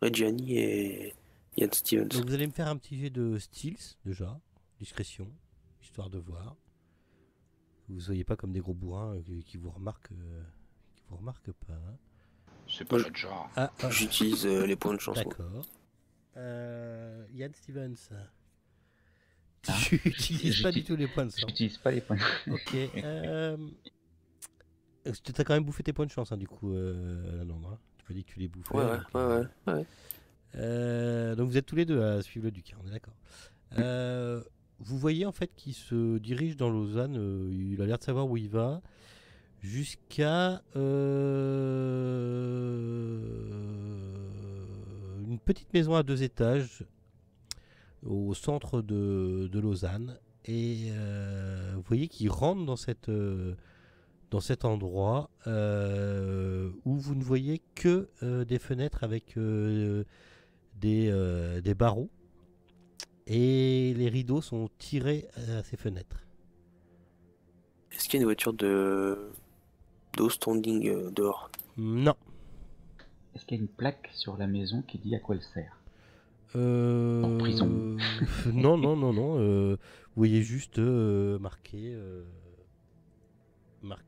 Reggiani et Ian Stevens. Donc, vous allez me faire un petit jet de styles, déjà. Discrétion, histoire de voir. Vous ne soyez pas comme des gros bourrins qui vous remarquent pas. Hein. C'est pas Ouais. notre genre. Ah, J'utilise les points de chance. moi. d'accord. Ian Stevens. Ah, Tu n'utilises pas du tout les points de Je chance. n'utilise pas les points. Ok. Tu as quand même bouffé tes points de chance, hein, du coup, Landre, hein. Tu m'as dit que tu les bouffais. Ouais. Donc vous êtes tous les deux à suivre le duc, hein, on est d'accord. Vous voyez en fait qu'il se dirige dans Lausanne, il a l'air de savoir où il va, jusqu'à une petite maison à 2 étages au centre de Lausanne. Et vous voyez qu'il rentre dans cet endroit où vous ne voyez que des fenêtres avec des barreaux. Et les rideaux sont tirés à ces fenêtres. Est-ce qu'il y a une voiture d'eau standing dehors? Non. Est-ce qu'il y a une plaque sur la maison qui dit à quoi elle sert? En prison. Non. Vous voyez juste marqué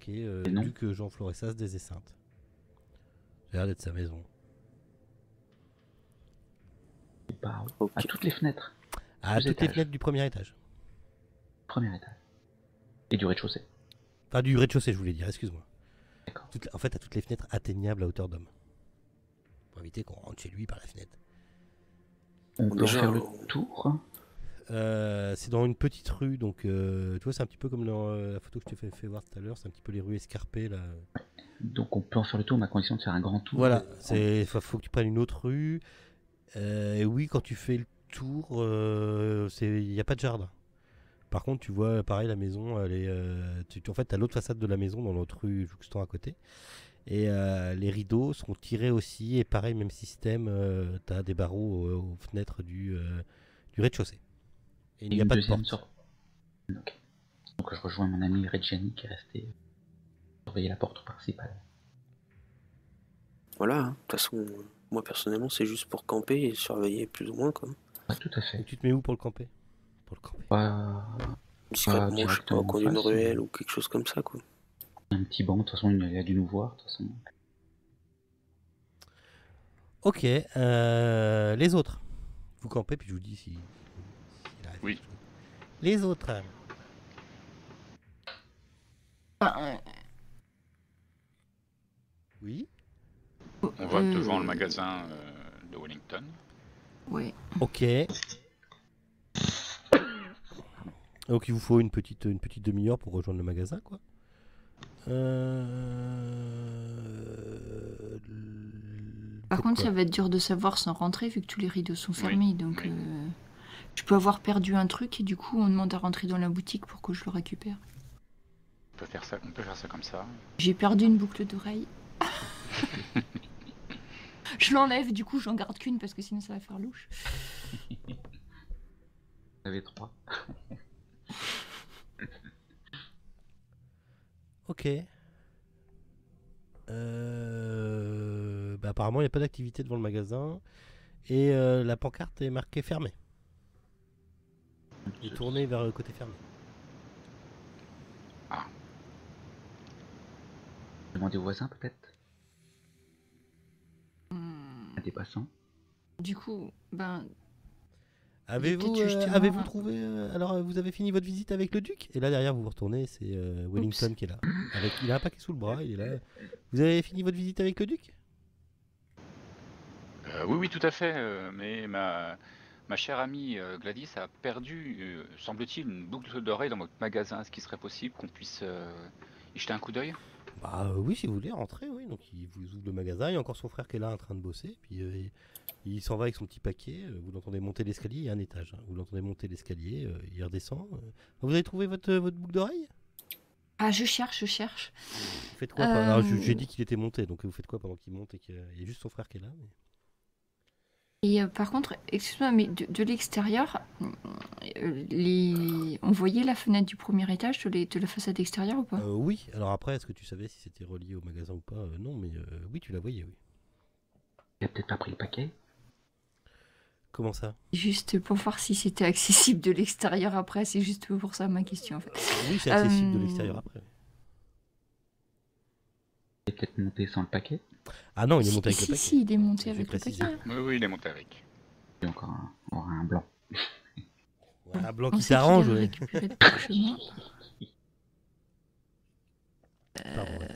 Et non. Duc Jean Floressas des Esseintes. l'air d'être sa maison. Bah, Ok. à toutes les fenêtres. À Deux toutes les étages. fenêtres du premier étage. Premier étage. Et du rez-de-chaussée. Enfin, du rez-de-chaussée, je voulais dire, excuse-moi. D'accord. En fait, à toutes les fenêtres atteignables à hauteur d'homme. Pour éviter qu'on rentre chez lui par la fenêtre. On peut Déjà, faire le tour. C'est dans une petite rue, donc tu vois, c'est un petit peu comme dans la photo que je t'ai fait voir tout à l'heure, c'est un petit peu les rues escarpées là. Donc on peut en faire le tour, mais à condition de faire un grand tour. Voilà, faut que tu prennes une autre rue. Et oui, quand tu fais le tour, il n'y a pas de jardin. Par contre, tu vois, pareil, la maison, elle est, en fait, tu as l'autre façade de la maison dans l'autre rue jouxtant à côté. Et les rideaux seront tirés aussi, et pareil, même système, tu as des barreaux aux fenêtres du rez-de-chaussée. Et il n'y a une pas de deuxième porte. sorte. Ok. Donc je rejoins mon ami Reggiani qui est resté surveiller la porte principale. Voilà, hein. De toute façon, moi personnellement, c'est juste pour camper et surveiller plus ou moins, quoi. Ouais, tout à Et fait. tu te mets où pour le camper? Discrètement, je sais pas, au directement coin en d'une face, ruelle ou quelque chose comme ça, quoi. un petit banc, de toute façon il a dû nous voir. De toute façon. Ok, les autres. Vous campez, puis je vous dis si il arrive Oui. quelque chose. Les autres. Oui. On va devant le magasin de Wellington. Ouais. Ok. Donc il vous faut une petite demi-heure pour rejoindre le magasin, quoi. Par Faites contre, quoi ça va être dur de savoir sans rentrer vu que tous les rideaux sont Oui, fermés. Donc, oui. je peux avoir perdu un truc et du coup, on demande à rentrer dans la boutique pour que je le récupère. On peut faire ça comme ça. J'ai perdu une boucle d'oreille. Je l'enlève, du coup, j'en garde qu'une parce que sinon ça va faire louche. Il y en avait 3. Ok. Apparemment, il n'y a pas d'activité devant le magasin. Et la pancarte est marquée fermée. Et tournée vers le côté fermé. Demander aux voisins peut-être, Hmm, à des passants. Du coup, Avez-vous peut-être justement avez-vous un- trouvé alors vous avez fini votre visite avec le duc? Et là derrière vous vous retournez, c'est Wellington qui est là. Il a un paquet sous le bras, il est là. Vous avez fini votre visite avec le duc? Oui, tout à fait. Mais ma chère amie Gladys a perdu, semble-t-il, une boucle d'oreille dans votre magasin. Est-ce qu'il serait possible qu'on puisse y jeter un coup d'œil? Bah oui, si vous voulez rentrer, oui. Donc il vous ouvre le magasin, il y a encore son frère qui est là en train de bosser, puis il s'en va avec son petit paquet. Vous l'entendez monter l'escalier, il y a un étage. Hein. Vous l'entendez monter l'escalier, il redescend. Vous avez trouvé votre boucle d'oreille? Ah, je cherche. Vous faites quoi Alors j'ai dit qu'il était monté, donc vous faites quoi pendant qu'il monte et qu'il y a juste son frère qui est là mais... Et par contre, excuse-moi, mais de l'extérieur, on voyait la fenêtre du premier étage de la façade extérieure ou pas? Oui, alors après, est-ce que tu savais si c'était relié au magasin ou pas? Non, mais oui, tu la voyais, oui. Il a peut-être pas pris le paquet. Comment ça? Juste pour voir si c'était accessible de l'extérieur après, c'est juste pour ça ma question en fait. Oui, c'est accessible de l'extérieur après. Il est peut-être monté sans le paquet. Ah non, il est monté avec le Si, paquet. il est monté Je vais avec le préciser. paquet. Hein. Oui, il est monté avec. Il y a encore un blanc. Ouais, un blanc On qui sait qu'il a s'arrange, ouais. récupéré le parchemin. Pardon, ouais.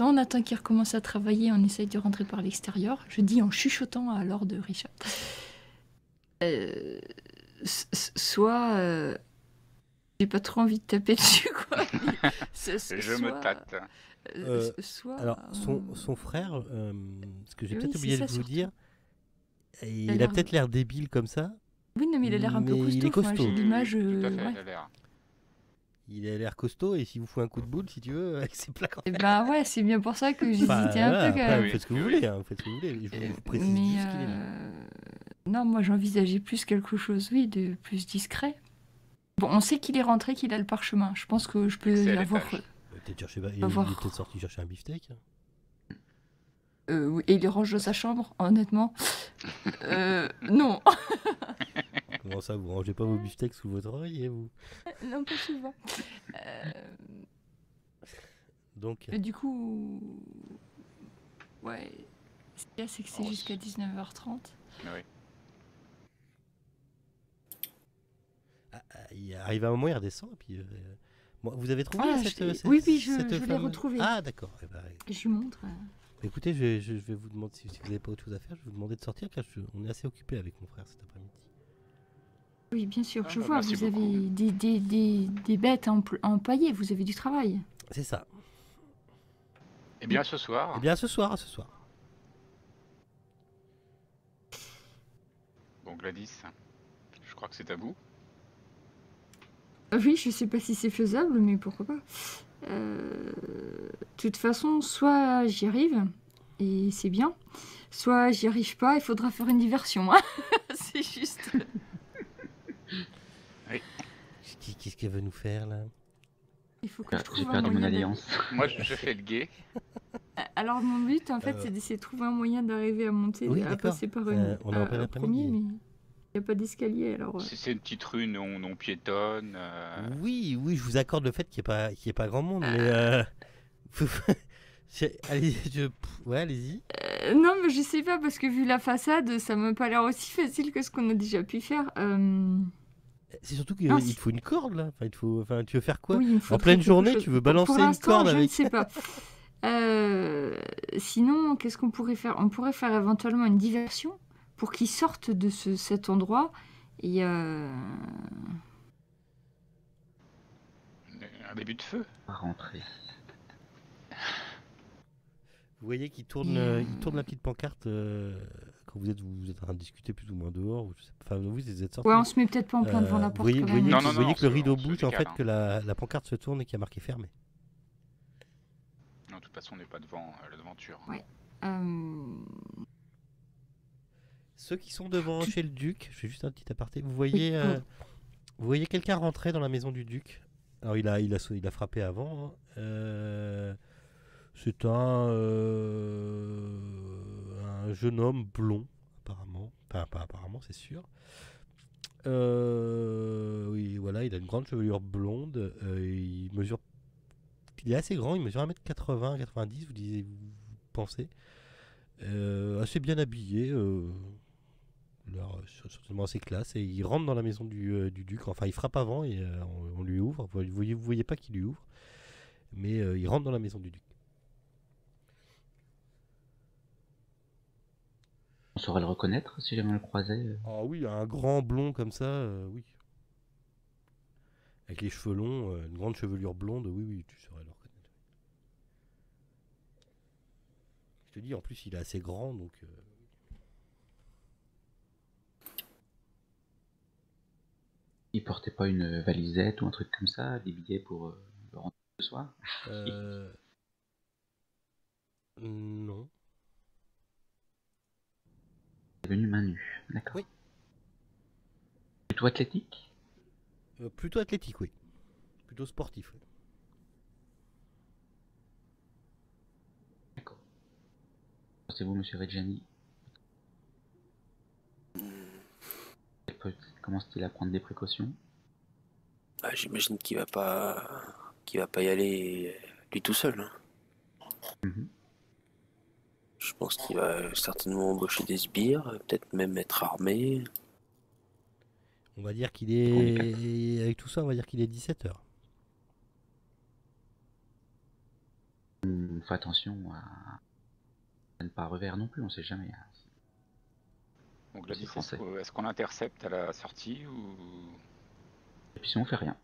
On attend qu'il recommence à travailler, on essaye de rentrer par l'extérieur. Je dis en chuchotant à Lord Richard. Soit j'ai pas trop envie de taper dessus, quoi. Je me tâte. Soit. Alors, son frère, ce que j'ai oui, peut-être c'est oublié de ça, vous surtout. dire, il a l'air- peut-être l'air débile comme ça. Oui, non, mais il a l'air un peu Mais costaud. il est Enfin, costaud. j'ai l'image. Tout à fait, Ouais. il a l'air. Il a l'air costaud et s'il vous fout un coup de boule, si tu veux, avec ses plaques en Et ben ouais, c'est bien pour ça que j'hésitais Enfin, un voilà, peu. Quand après, même. vous faites ce que vous voulez, hein, vous faites ce que vous voulez. Je vous précise Mais juste qu'il est là. non, moi j'envisageais plus quelque chose, oui, de plus discret. Bon, on sait qu'il est rentré, qu'il a le parchemin. Je pense que je peux C'est à avoir. l'étage. Il est voir. peut-être sorti chercher un beefsteak. Oui, et il les range dans sa chambre, honnêtement. Non, Comment ça, vous rangez pas vos beefsteaks sous votre oreiller, vous? non, pas souvent. Donc, Du coup, ouais, ce qu'il y a, c'est que c'est Oh, jusqu'à 19h30. Oui. il arrive un moment, il redescend. Et puis, bon, vous avez trouvé Ah, oui, je l'ai fameuse- retrouvé. Ah, d'accord. Eh ben, Je lui montre. écoutez, je vais vous demander, si vous n'avez pas autre chose à faire, je vais vous demander de sortir, car on est assez occupé avec mon frère cet après-midi. Oui, bien sûr, Ah, je bah, vois, merci vous avez beaucoup. des bêtes à empailler, vous avez du travail. C'est ça. Eh bien, ce soir. Eh bien, ce soir, ce soir. Bon, Gladys, je crois que c'est à vous. Oui, je sais pas si c'est faisable, mais pourquoi pas. De toute façon, soit j'y arrive, et c'est bien, soit j'y arrive pas, il faudra faire une diversion. Hein. C'est juste. Qu'est-ce qu'elle veut nous faire, là? Il faut que je J'ai trouve un perdu mon moyen alliance. Moi, je fais le guet. Alors, mon but, en fait, c'est d'essayer de trouver un moyen d'arriver à monter, Oui, à d'accord. passer par On est en plein un après-midi. premier, mais il n'y a pas d'escalier, alors... C'est une petite rue non piétonne. Oui, oui, je vous accorde le fait qu'il n'y ait pas grand monde, mais... allez, ouais, allez-y. Non, mais je sais pas, parce que vu la façade, ça m'a pas l'air aussi facile que ce qu'on a déjà pu faire. C'est surtout qu'il Non, te faut une corde, là. Enfin, tu veux faire quoi? Oui, il me En faudrait pleine quelque journée, chose. tu veux Pour balancer une l'instant, corde je avec... ne sais pas. Sinon, qu'est-ce qu'on pourrait faire? On pourrait faire éventuellement une diversion pour qu'ils sortent de cet endroit. Et Un début de feu. À rentrer. Vous voyez qu'il tourne, il tourne la petite pancarte quand vous êtes en train de discuter plus ou moins dehors. Ou je sais pas. Enfin, vous êtes sortis. ouais, on se met peut-être pas en plein devant la Vous porte. voyez, quand vous voyez même. Non, que, non, vous voyez non, que le rideau on se bouge, en fait, décale, que la pancarte se tourne et qu'il y a marqué fermé. Non, de toute façon, on n'est pas devant la devanture. Ouais. Ceux qui sont devant chez le duc, je fais juste un petit aparté, vous voyez quelqu'un rentrer dans la maison du duc. Alors il a frappé avant. Hein. C'est un jeune homme blond, apparemment. Enfin, pas apparemment, c'est sûr. Oui, voilà, il a une grande chevelure blonde. Il est assez grand, il mesure 1m80, 90, vous pensez. Assez bien habillé. L'air certainement assez classe, et il rentre dans la maison du duc. Enfin, il frappe avant et on lui ouvre. Vous voyez pas qu'il lui ouvre, mais il rentre dans la maison du duc. On saurait le reconnaître si jamais on le croisait. Ah oui, un grand blond comme ça, oui. Avec les cheveux longs, une grande chevelure blonde, oui, tu saurais le reconnaître. Je te dis, en plus, il est assez grand, donc... Il portait pas une valisette ou un truc comme ça, des billets pour le rentrer ce soir? Non. Il est venu main nue, d'accord. Oui. Plutôt athlétique? Plutôt athlétique, oui. Plutôt sportif, oui. D'accord. Pensez-vous, monsieur Reggiani? Commence-t-il à prendre des précautions? Bah, j'imagine qu'il va pas y aller lui tout seul. Hein. Mhm. Je pense qu'il va certainement embaucher des sbires, peut-être même être armé. On va dire qu'il est... Avec tout ça, on va dire qu'il est 17h. Fais attention à ne pas revers non plus, on sait jamais. Hein. Donc, Gladys, français. est-ce qu'on l'intercepte à la sortie ou... Et puis si on fait rien,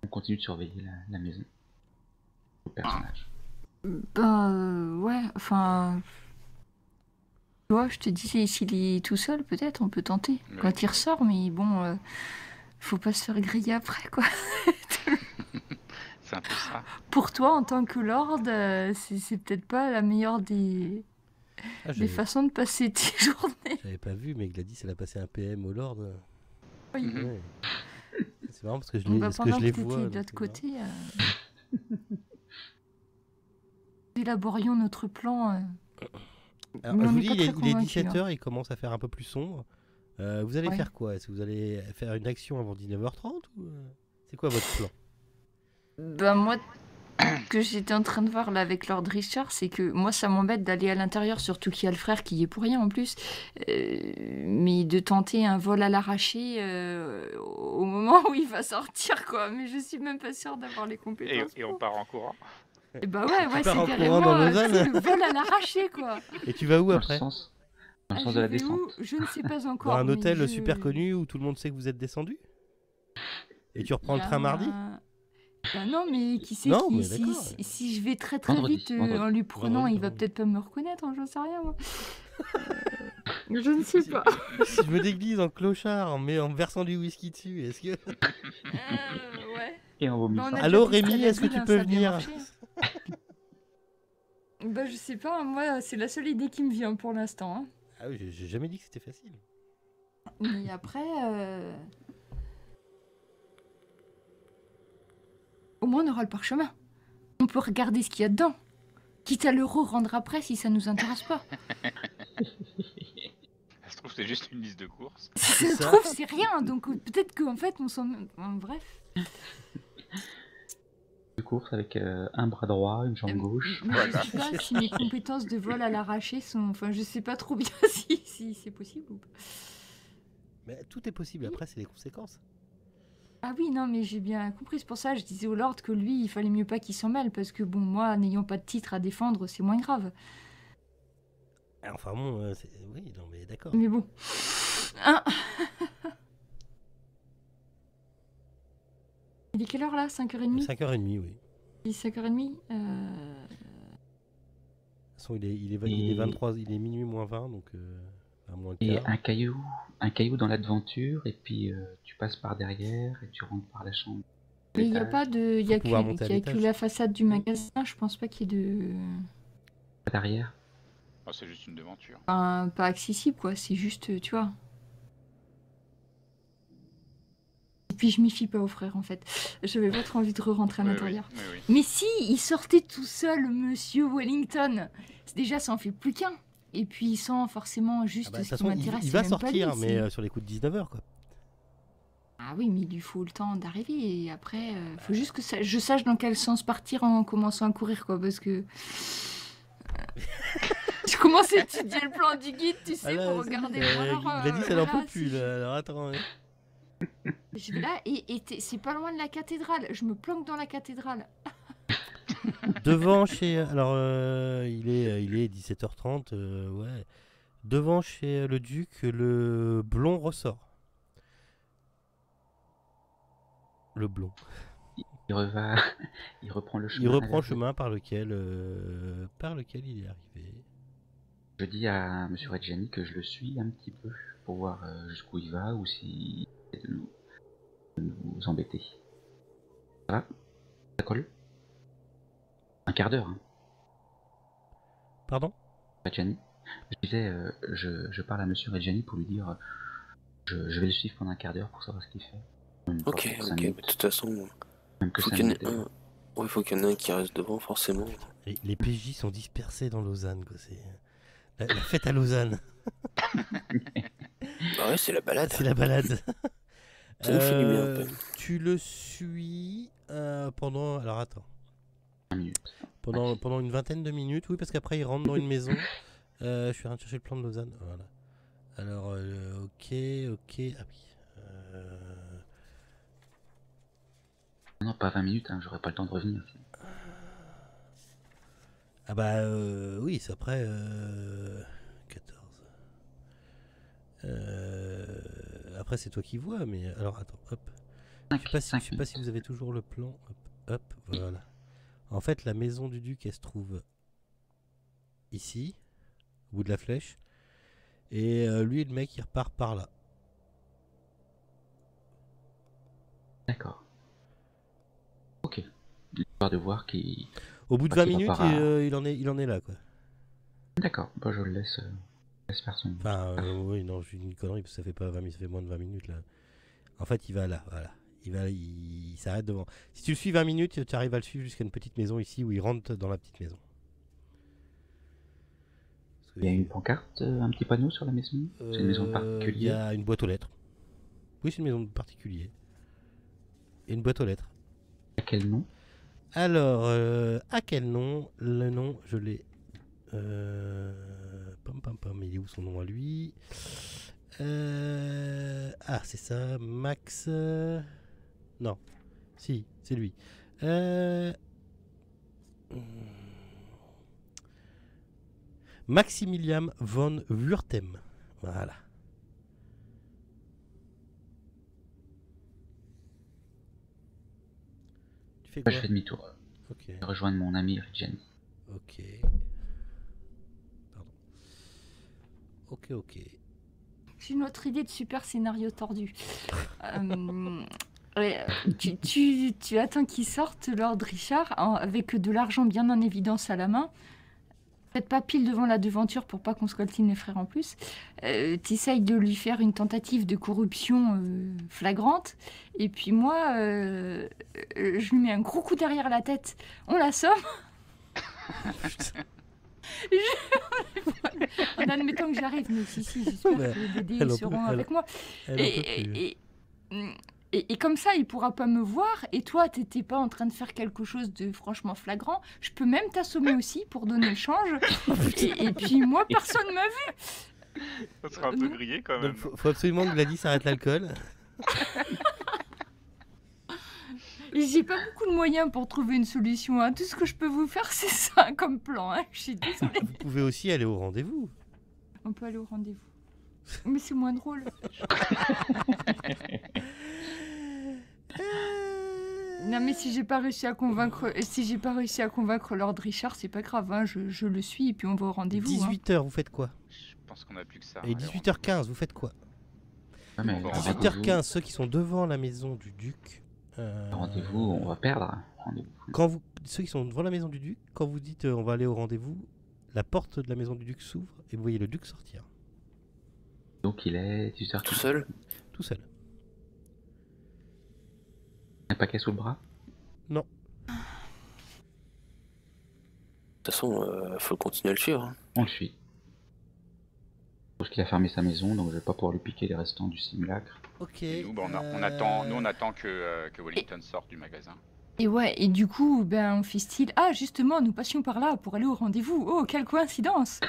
on continue de surveiller la maison. Le personnage. Ouais, enfin... Tu vois, je te dis, s'il est tout seul, peut-être, on peut tenter. Oui. Quand il ressort, mais bon, faut pas se faire griller après, quoi. C'est un peu ça. Pour toi, en tant que lord, c'est peut-être pas la meilleure des façons de passer tes journées. J'avais pas vu, mais Gladys, elle a passé un PM au Lord. Oui. Mhm. Ouais. C'est marrant parce que je Bon, les, bah, parce que pendant je que les t'étais vois. de donc, l'autre côté, élaborions notre plan. Alors, mais je on vous n'est dis, pas il est, très il est convaincus, 17h, il commence à faire un peu plus sombre. Vous allez Ouais. faire quoi? Est-ce que vous allez faire une action avant 19h30 ou c'est quoi votre plan? Ben moi, Ce que j'étais en train de voir là avec Lord Richard, c'est que moi ça m'embête d'aller à l'intérieur, surtout qu'il y a le frère qui y est pour rien en plus, mais de tenter un vol à l'arraché au moment où il va sortir quoi. Mais je suis même pas sûre d'avoir les compétences. Et on pour. part en courant. Et bah ouais, Tu c'est pars en courant carrément dans Lausanne. c'est le vol à l'arraché quoi. Et tu vas où Dans le après? sens, dans le Ah, sens je de la vais descente. où? Je ne sais pas Dans encore. un mais hôtel super connu où tout le monde sait que vous êtes descendu? Et tu reprends le train mardi? Bah non, mais qui sait Non, qui mais si, d'accord. si je vais très très Vendredi, vite vendredi. en lui prenant, Vendredi, il va pardon. peut-être pas me reconnaître, hein, j'en sais rien moi. Je ne sais pas. Si je me déguise en clochard mais en versant du whisky dessus, est-ce que... Ouais. Et en Bah, vomissant. on a Allô déjà testé Rémi, la est-ce que ville, tu hein, peux ça a bien venir? marché, hein. Bah je sais pas, moi c'est la seule idée qui me vient pour l'instant. Hein. Ah oui, j'ai jamais dit que c'était facile. Mais après, au moins on aura le parchemin. On peut regarder ce qu'il y a dedans. Quitte à le rendre après si ça nous intéresse pas. Ça se trouve, c'est juste une liste de courses. Si ça se ça. trouve, c'est rien. Donc peut-être qu'en fait, on s'en. Bref. De course avec un bras droit, une jambe gauche. Mais Voilà. je sais pas si mes compétences de vol à l'arraché sont. Enfin, je sais pas trop bien si c'est possible ou pas. Mais tout est possible, après c'est les conséquences. Ah oui, non, mais j'ai bien compris. C'est pour ça que je disais au Lord que lui, il fallait mieux pas qu'il s'en mêle. Parce que bon, moi, n'ayant pas de titre à défendre, c'est moins grave. Enfin bon, oui, non mais d'accord. Mais bon. Hein. Il est quelle heure là? 5h30? 5h30, oui. Il est 5h30 De toute façon, il est 23, il est minuit moins 20, donc à moins Et quart. un caillou dans l'aventure, et puis tu passes par derrière et tu rentres par la chambre. Mais il n'y a L'étage. pas de. Il y a Faut pouvoir monter à que l'étage. la façade du magasin, je pense pas qu'il y ait de. Pas derrière. Oh, c'est juste une devanture. Enfin, pas accessible quoi, c'est juste, tu vois. Et puis je m'y fie pas au frère en fait. J'avais pas trop envie de rentrer à Oui, l'intérieur. oui, oui. Mais si, il sortait tout seul, monsieur Wellington. Déjà, ça en fait plus qu'un. Et puis sans forcément juste Ah bah, de ce toute qui façon, m'intéresse. il c'est va même pas lui, sortir, mais c'est- sur les coups de 19h, quoi. Ah oui, mais il lui faut le temps d'arriver. Et après, faut juste que je sache dans quel sens partir en commençant à courir, quoi. Parce que. Je commence à étudier le plan du guide, tu sais, Ah là, pour c'est- regarder. il a dit ça n'en voilà, peut plus, si là. Alors attends. hein. je vais là, c'est pas loin de la cathédrale. Je me planque dans la cathédrale. Devant chez. Alors, il est 17h30, ouais. Devant chez le duc, le blond ressort. Le blond. Il reprend le chemin. Il reprend le vers- chemin par lequel il est arrivé. Je dis à M. Reggiani que je le suis un petit peu pour voir jusqu'où il va ou s'il essaie de nous embêter. Ça va? Ça colle? Un quart d'heure, hein, Pardon? Reggiani. Je disais, je parle à M. Reggiani pour lui dire je vais le suivre pendant un quart d'heure pour savoir ce qu'il fait. Même pas Ok, pour 5 ok. minutes, De toute façon, même que faut 5 qu'il y en minutes. ait un. Ouais, faut qu'il y en ait un qui reste devant, forcément. Les PJ sont dispersés dans Lausanne, quoi. C'est la fête à Lausanne. Bah ouais, c'est la balade. C'est la balade. Ça nous fait du bien un peu. Tu le suis pendant. Alors attends. 5 minutes. Pendant une vingtaine de minutes, oui, parce qu'après il rentre dans une maison. Je suis en train de chercher le plan de Lausanne. Voilà. Alors, ok. Ah oui. Non, pas 20 minutes, hein, j'aurais pas le temps de revenir. Ah bah oui, c'est après 14. Après c'est toi qui vois, mais alors attends, hop. Je sais pas si vous avez toujours le plan. Hop, voilà. En fait, la maison du duc, elle se trouve ici, au bout de la flèche. Et lui, le mec, il repart par là. D'accord. Ok. Histoire de voir qu'il... Au bout de Bah, 20 qui va minutes, pas il en est là, quoi. D'accord, bah, je le laisse faire son... Enfin, oui, non, je dis une connerie, parce que ça fait pas 20 minutes, ça fait moins de 20 minutes, là. En fait, il va là, voilà. Il s'arrête devant. Si tu le suis 20 minutes, tu arrives à le suivre jusqu'à une petite maison ici, où il rentre dans la petite maison. Parce que Il y a une pancarte, un petit panneau sur la maison? C'est une maison de il particulier? y a une boîte aux lettres. Oui, c'est une maison de particulier. Et une boîte aux lettres. À quel nom? Alors, à quel nom? Le nom, je l'ai. Il est où son nom à lui? Ah, c'est ça, Max. Non, si, c'est lui. Maximilian von Würthem. Voilà. Tu fais quoi? Je fais demi-tour. Ok. Je vais rejoindre mon ami Reggiani. Ok. Pardon. Ok. J'ai une autre idée de super scénario tordu. Ouais, tu attends qu'il sorte, Lord Richard, avec de l'argent bien en évidence à la main. Peut-être pas pile devant la devanture pour pas qu'on scoltine les frères en plus. T'essayes de lui faire une tentative de corruption flagrante. Et puis moi, je lui mets un gros coup derrière la tête. On l'assomme. En admettant que j'arrive, mais si, j'espère Ouais, que les dés elle en seront peut- avec moi. Elle en peut plus. Et comme ça, il pourra pas me voir. Et toi, t'étais pas en train de faire quelque chose de franchement flagrant. Je peux même t'assommer aussi pour donner le change. Et puis moi, personne m'a vu. Ça sera un peu grillé quand même. Donc, faut absolument que Gladys arrête l'alcool. Et j'ai pas beaucoup de moyens pour trouver une solution. Hein. Tout ce que je peux vous faire, c'est ça comme plan. Hein. Je suis désolée. Vous pouvez aussi aller au rendez-vous. On peut aller au rendez-vous. Mais c'est moins drôle. Non mais si j'ai pas réussi à convaincre Lord Richard, c'est pas grave, hein, je le suis et puis on va au rendez-vous. 18h, vous faites quoi? Je pense qu'on a plus que ça. Et Allez, 18h15, vous faites quoi? Ouais, mais Bon, rendez-vous, 18h15, ceux qui sont devant la maison du duc. rendez-vous, on va perdre. Rendez-vous. Ceux qui sont devant la maison du duc, quand vous dites on va aller au rendez-vous, la porte de la maison du duc s'ouvre et vous voyez le duc sortir. Donc il est 18h. Tout seul? Tout seul. Un paquet sous le bras? Non. De toute façon, faut continuer à le suivre. Hein. On le suit. Parce qu'il a fermé sa maison, donc je vais pas pouvoir lui piquer les restants du simulacre. Ok. Et nous, on attend que Wellington sorte du magasin. Et ouais, et du coup, ben on fait style. Ah justement, nous passions par là pour aller au rendez-vous. Oh, quelle coïncidence!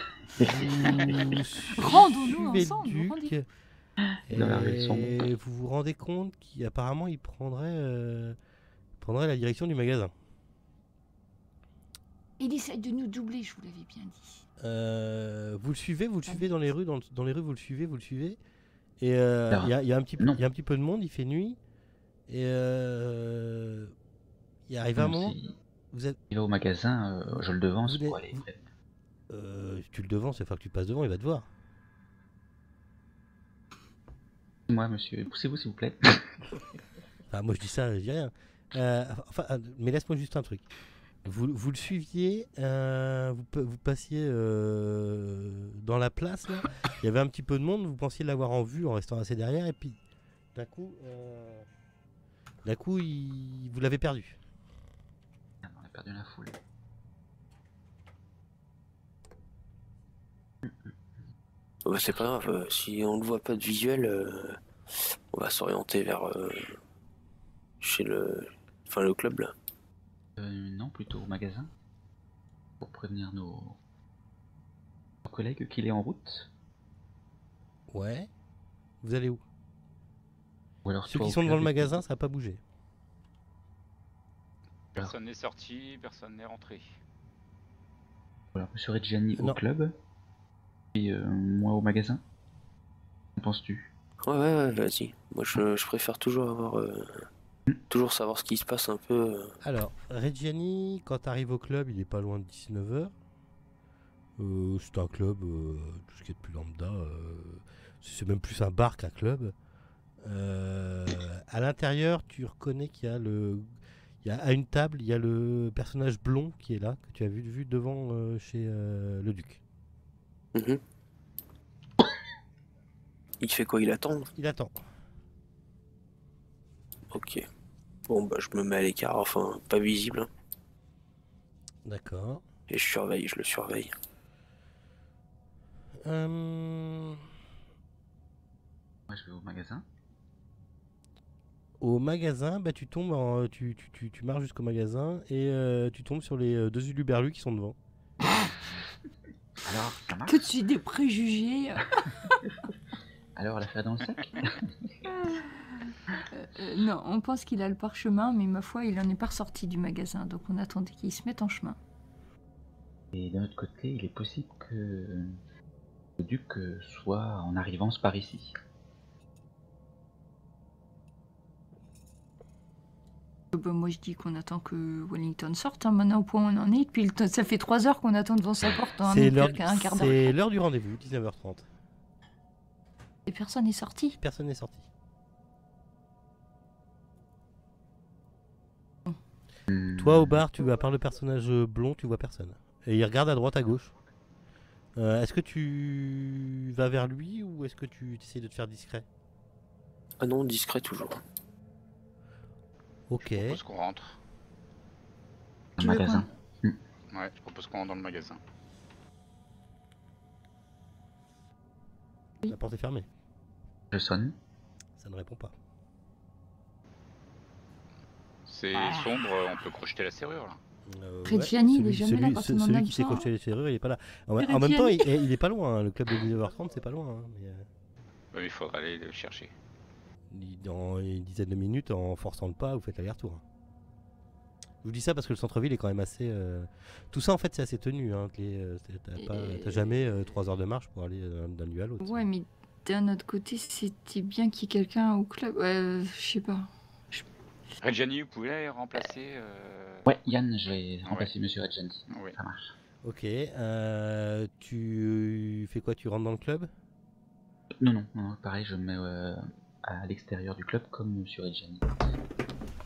Rendons-nous Suivez ensemble le au duc. rendez-vous. Il a largué le son. Et vous vous rendez compte qu'apparemment il prendrait la direction du magasin. Il essaye de nous doubler, je vous l'avais bien dit. Vous le suivez dans les rues, dans les rues, vous le suivez. Et il y a un petit peu de monde, il fait nuit. Et il arrive un moment. Il va au magasin, je le devance pour aller. Tu le devances, il faut que tu passes devant, il va te voir. Moi, monsieur, poussez-vous s'il vous plaît. Enfin, moi je dis ça, je dis rien. Mais laisse-moi juste un truc. Vous le suiviez, vous passiez dans la place, là. Il y avait un petit peu de monde, vous pensiez l'avoir en vue en restant assez derrière, et puis d'un coup, vous l'avez perdu. On a perdu la foule. Bah, c'est pas grave, si on ne voit pas de visuel, on va s'orienter vers chez le club là. Non, plutôt au magasin. Pour prévenir nos collègues qu'il est en route. Ouais. Vous allez où? Ou alors Ceux toi qui au sont devant club le et puis- magasin, ça n'a pas bougé. Personne n'est sorti, personne n'est rentré. Voilà, monsieur Reggiani au Non. club. Et moi au magasin. Qu'en penses-tu? Ouais, vas-y. Moi je préfère toujours avoir toujours savoir ce qui se passe un peu. Alors, Reggiani, quand tu arrives au club, il est pas loin de 19h. C'est un club, tout ce qui est de plus lambda. C'est même plus un bar qu'un club. À l'intérieur, tu reconnais qu'il y a à une table, il y a le personnage blond qui est là, que tu as vu devant chez le duc. Mhm. Il fait quoi? Il attend? Il attend. Ok. Bon bah je me mets à l'écart, enfin pas visible. Hein. D'accord. Et je le surveille. Moi je vais au magasin. au magasin, bah, tu tombes tu marches jusqu'au magasin et tu tombes sur les deux uluberlus qui sont devant. Alors, ça marche. Tout de suite des préjugés. Alors, l'affaire dans le sac. Non, on pense qu'il a le parchemin, mais ma foi, il en est pas ressorti du magasin, donc on attendait qu'il se mette en chemin. Et d'un autre côté, il est possible que le duc soit en arrivance par ici. Bah, moi, je dis qu'on attend que Wellington sorte. Hein, maintenant, au point où on en est, puis ça fait 3 heures qu'on attend devant sa porte. Hein, C'est donc, un quart d'heure. c'est l'heure du rendez-vous, 19h30. Et personne n'est sorti. Personne n'est sorti. Toi au bar, à part le personnage blond, tu vois personne. Et il regarde à droite, à gauche. Est-ce que tu vas vers lui ou est-ce que tu essaies de te faire discret? Ah non, discret toujours. Ok. Je propose qu'on rentre. Un Tu veux magasin. Ouais, je propose qu'on rentre dans le magasin. La porte est fermée. Je sonne. Ça ne répond pas. C'est sombre, on peut crocheter la serrure là. Reggiani, il est jamais là quand on en a celui qui s'est besoin. crocheté les serrures, il est pas là. En même Reggiani. temps, il est pas loin. Hein. Le club de 19h30, c'est pas loin. Hein. Mais, Ouais, il faudra aller le chercher. dans une dizaine de minutes, en forçant le pas, vous faites l'aller-retour. Hein. Je vous dis ça parce que le centre-ville est quand même assez. Tout ça, en fait, c'est assez tenu. Hein. T'as jamais 3 heures de marche pour aller d'un lieu à l'autre. Ouais, mais d'un autre côté, c'était bien qu'il y ait quelqu'un au club. Ouais, je sais pas. Reggiani, vous pouvez remplacer Ouais, Yann, je vais remplacer Monsieur Reggiani. Oui. Ça marche. Ok. Tu fais quoi? Tu rentres dans le club? Non, pareil, je me mets à l'extérieur du club comme Monsieur Reggiani.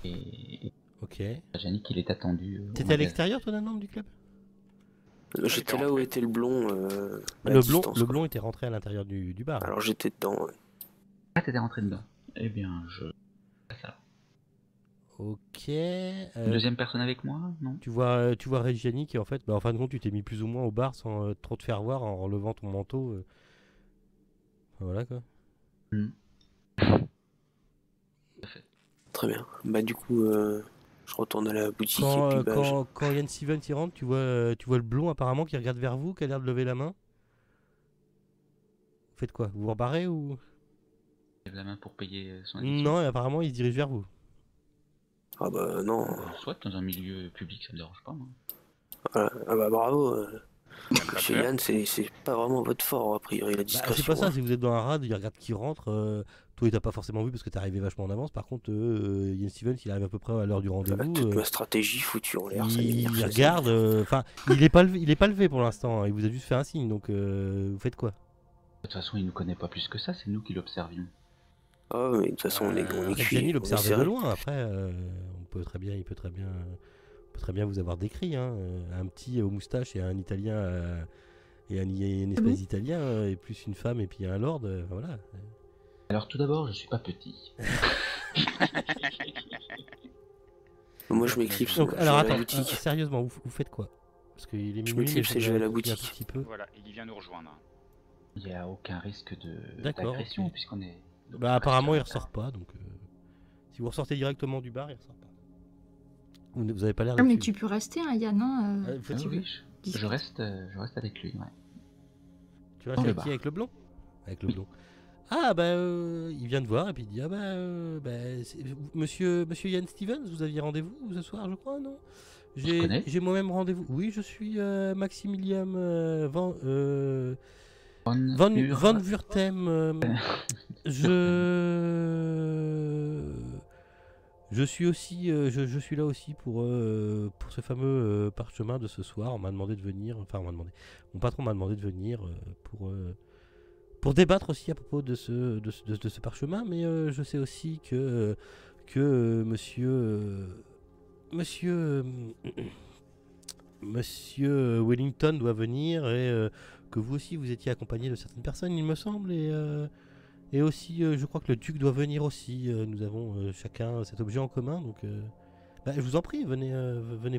Et Ok. Reggiani qu'il est attendu. au T'étais à magasin. l'extérieur, toi, d'un du club? J'étais là où était le blond. à Le distance, quoi. blond était rentré à l'intérieur du bar. Alors j'étais dedans. Ouais. Ah, t'étais rentré dedans. Eh bien, ça. Ok. Une deuxième personne avec moi, non? Tu vois Reggiani qui en fait, en fin de compte, tu t'es mis plus ou moins au bar sans trop te faire voir en relevant ton manteau. Enfin, voilà quoi. Très bien. Bah du coup, je retourne à la boutique et puis Quand Yann Stevens y rentre, tu vois le blond apparemment qui regarde vers vous, qui a l'air de lever la main. Vous faites quoi? Vous vous rebarrez ou? Lève la main pour payer son addition. Non, apparemment il se dirige vers vous. Ah bah non. Soit dans un milieu public, ça me dérange pas. Moi. Voilà. Ah bah bravo. Même pas Chez peur. Yann, c'est pas vraiment votre fort a priori la discrétion. C'est pas ça, hein. si vous êtes dans un rad, il regarde qui rentre. Toi il t'a pas forcément vu parce que t'es arrivé vachement en avance. Par contre, Yann Stevens il arrive à peu près à l'heure du rendez-vous. Toute ma stratégie foutue en l'air, ça y est. Il ça, regarde, enfin, il est pas levé pour l'instant, hein, il vous a juste fait un signe, donc vous faites quoi? De toute façon, il nous connaît pas plus que ça, c'est nous qui l'observions. Ah mais de toute façon on est Reggiani cuit. l'observait de loin, après, il peut très bien vous avoir décrit, hein, un petit aux moustaches et un italien, et une espèce d'italien, et plus une femme et puis un lord, voilà. Alors tout d'abord, je suis pas petit. Moi je m'éclipse. Donc, je alors vais à la attends, boutique. sérieusement, vous faites quoi? Parce qu'il est Je minuit, m'éclipse mais et je vais à la un tout boutique. petit peu. Voilà, il vient nous rejoindre. Il n'y a aucun risque D'accord, d'agression ok. puisqu'on est. Bah apparemment il ressort pas, donc si vous ressortez directement du bar, il ressort pas. Vous avez pas l'air Ah, mais là-dessus. tu peux rester, hein, Yann. Hein, Vous faites Ah quoi? oui, je reste avec lui. Ouais. Tu restes Dans le avec bar. qui? Avec le blond? Avec le Oui. blond. Ah bah il vient de voir et puis il dit monsieur Yann Stevens, vous aviez rendez-vous ce soir je crois, non? se connaît J'ai moi-même rendez-vous. Oui, je suis Maximilian Van Wurtem. Je suis aussi je suis là aussi pour ce fameux parchemin de ce soir. On m'a demandé de venir, enfin mon patron m'a demandé de venir pour débattre aussi à propos de ce parchemin, mais je sais aussi que Monsieur Wellington doit venir et que vous aussi vous étiez accompagné de certaines personnes, il me semble, et aussi je crois que le duc doit venir aussi. Nous avons chacun cet objet en commun, donc je vous en prie, venez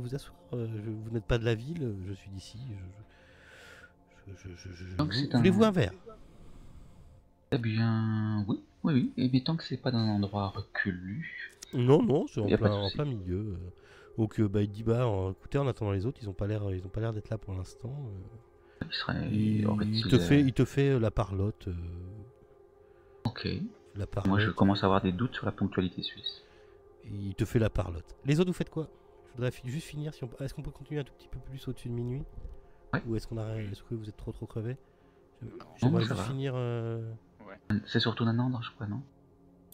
vous asseoir. Vous n'êtes pas de la ville, je suis d'ici. Donc c'est Voulez-vous un verre? Eh bien, oui, Oui, oui, mais tant que c'est pas dans un endroit reclus, Non, c'est y a pas de en souci. plein milieu. Donc il dit écoutez, en attendant les autres, ils ont pas l'air d'être là pour l'instant. il aurait Il te fait la parlotte. Ok. La Moi, je parlotte. commence à avoir des doutes sur la ponctualité suisse. Il te fait la parlotte. Les autres, vous faites quoi? Je voudrais juste finir. Est-ce qu'on peut continuer un tout petit peu plus au-dessus de minuit? Ouais. Ou est-ce que vous êtes trop crevé? Non, J'aimerais ça juste va. finir. C'est surtout Nanandre, je crois, non?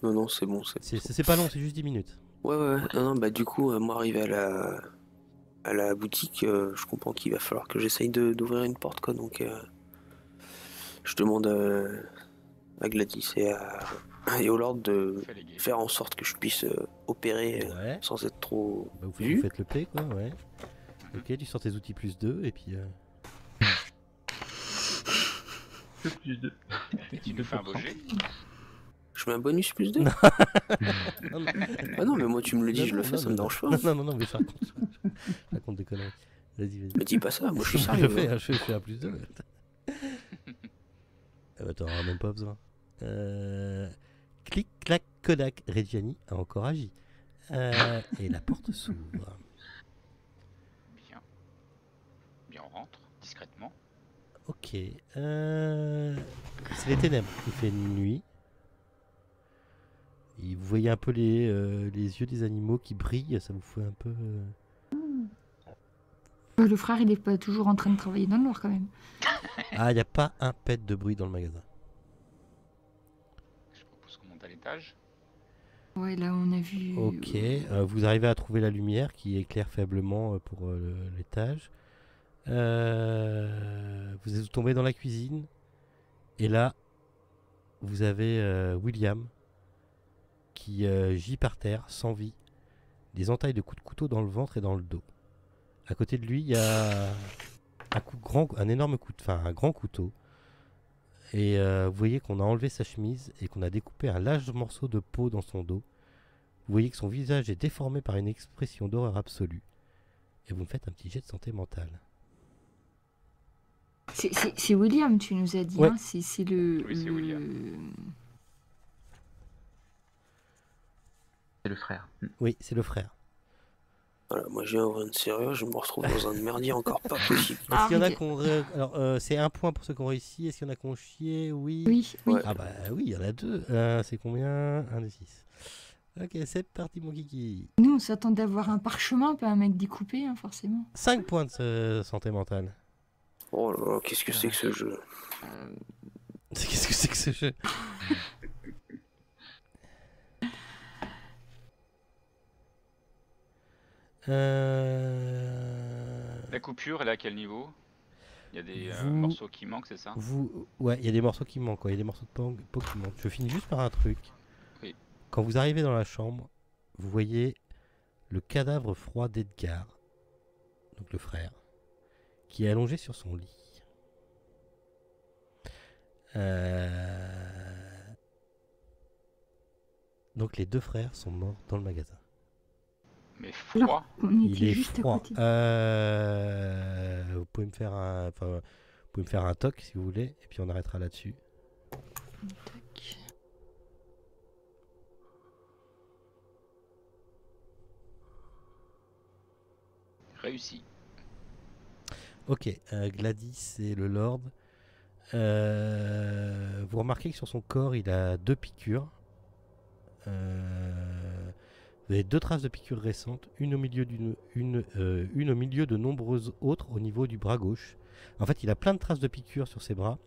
Non, c'est bon. C'est pas long, c'est juste 10 minutes. Ouais. Non, bah du coup, moi arrivé à la boutique, je comprends qu'il va falloir que j'essaye d'ouvrir une porte, quoi. Donc, je demande à Gladys et au Lord de fais les gays. faire en sorte que je puisse opérer Ouais. sans être trop Bah, vous vu. faites le P, quoi, ouais. Ok, tu sors tes outils plus 2, et puis. Plus 2. Et tu nous fais un beau jet. Je mets un bonus plus 2. Non. Ah non, mais moi tu me le dis, je le fais, ça me dérange pas. Non, mais ça raconte des conneries. Vas-y. Me dis pas ça, moi je suis Je sérieux. fais un plus 2. T'en auras même pas besoin. Clic, clac, Kodak. Reggiani a encore agi. Et la porte s'ouvre. Bien, on rentre discrètement. Ok. C'est les ténèbres. Il fait nuit. Et vous voyez un peu les yeux des animaux qui brillent. Ça vous fait un peu. Le frère, il est pas toujours en train de travailler dans le noir quand même. Ah, il n'y a pas un pet de bruit dans le magasin. Je propose qu'on monte à l'étage. Ouais, là on a vu. Ok. Vous arrivez à trouver la lumière qui éclaire faiblement pour l'étage. Vous tombez dans la cuisine. Et là, vous avez William qui gît par terre, sans vie, des entailles de coups de couteau dans le ventre et dans le dos. À côté de lui, il y a un grand couteau. Et vous voyez qu'on a enlevé sa chemise et qu'on a découpé un large morceau de peau dans son dos. Vous voyez que son visage est déformé par une expression d'horreur absolue. Et vous me faites un petit jet de santé mentale. C'est William, tu nous as dit. Ouais. Hein, c'est le. Oui, c'est William. C'est le frère. Oui, c'est le frère. Voilà, moi je viens ouvrir une serrure, je me retrouve dans un merdier encore pas possible. Est-ce qu'il y en a ok. qu'on... Alors, c'est un point pour ceux qui ont réussi. Est-ce qu'il y en a qui ont chié? Oui. Oui. Ouais. Ah bah oui, il y en a deux. C'est combien? 1 de 6. Ok, c'est parti mon kiki. Nous, on s'attendait à voir un parchemin, pas un mec découpé, hein, forcément. 5 points de santé mentale. Oh là là, qu'est-ce que c'est que ce jeu? Qu'est-ce que c'est que ce jeu? La coupure, elle est à quel niveau? Il y a des Vous- morceaux qui manquent, c'est ça? Ouais, il y a des morceaux qui manquent. Il y a des morceaux de peau qui manquent. Je finis juste par un truc. Oui. Quand vous arrivez dans la chambre, vous voyez le cadavre froid d'Edgar, donc le frère, qui est allongé sur son lit. Donc les deux frères sont morts dans le magasin. Mais froid. On Il était est juste froid. à côté. Vous pouvez me faire un toc si vous voulez, et puis on arrêtera là-dessus. Tac. Réussi. Ok, Gladys et le Lord. Vous remarquez que sur son corps, il a 2 piqûres. Vous avez 2 traces de piqûres récentes, une au milieu de nombreuses autres au niveau du bras gauche. En fait, il a plein de traces de piqûres sur ses bras.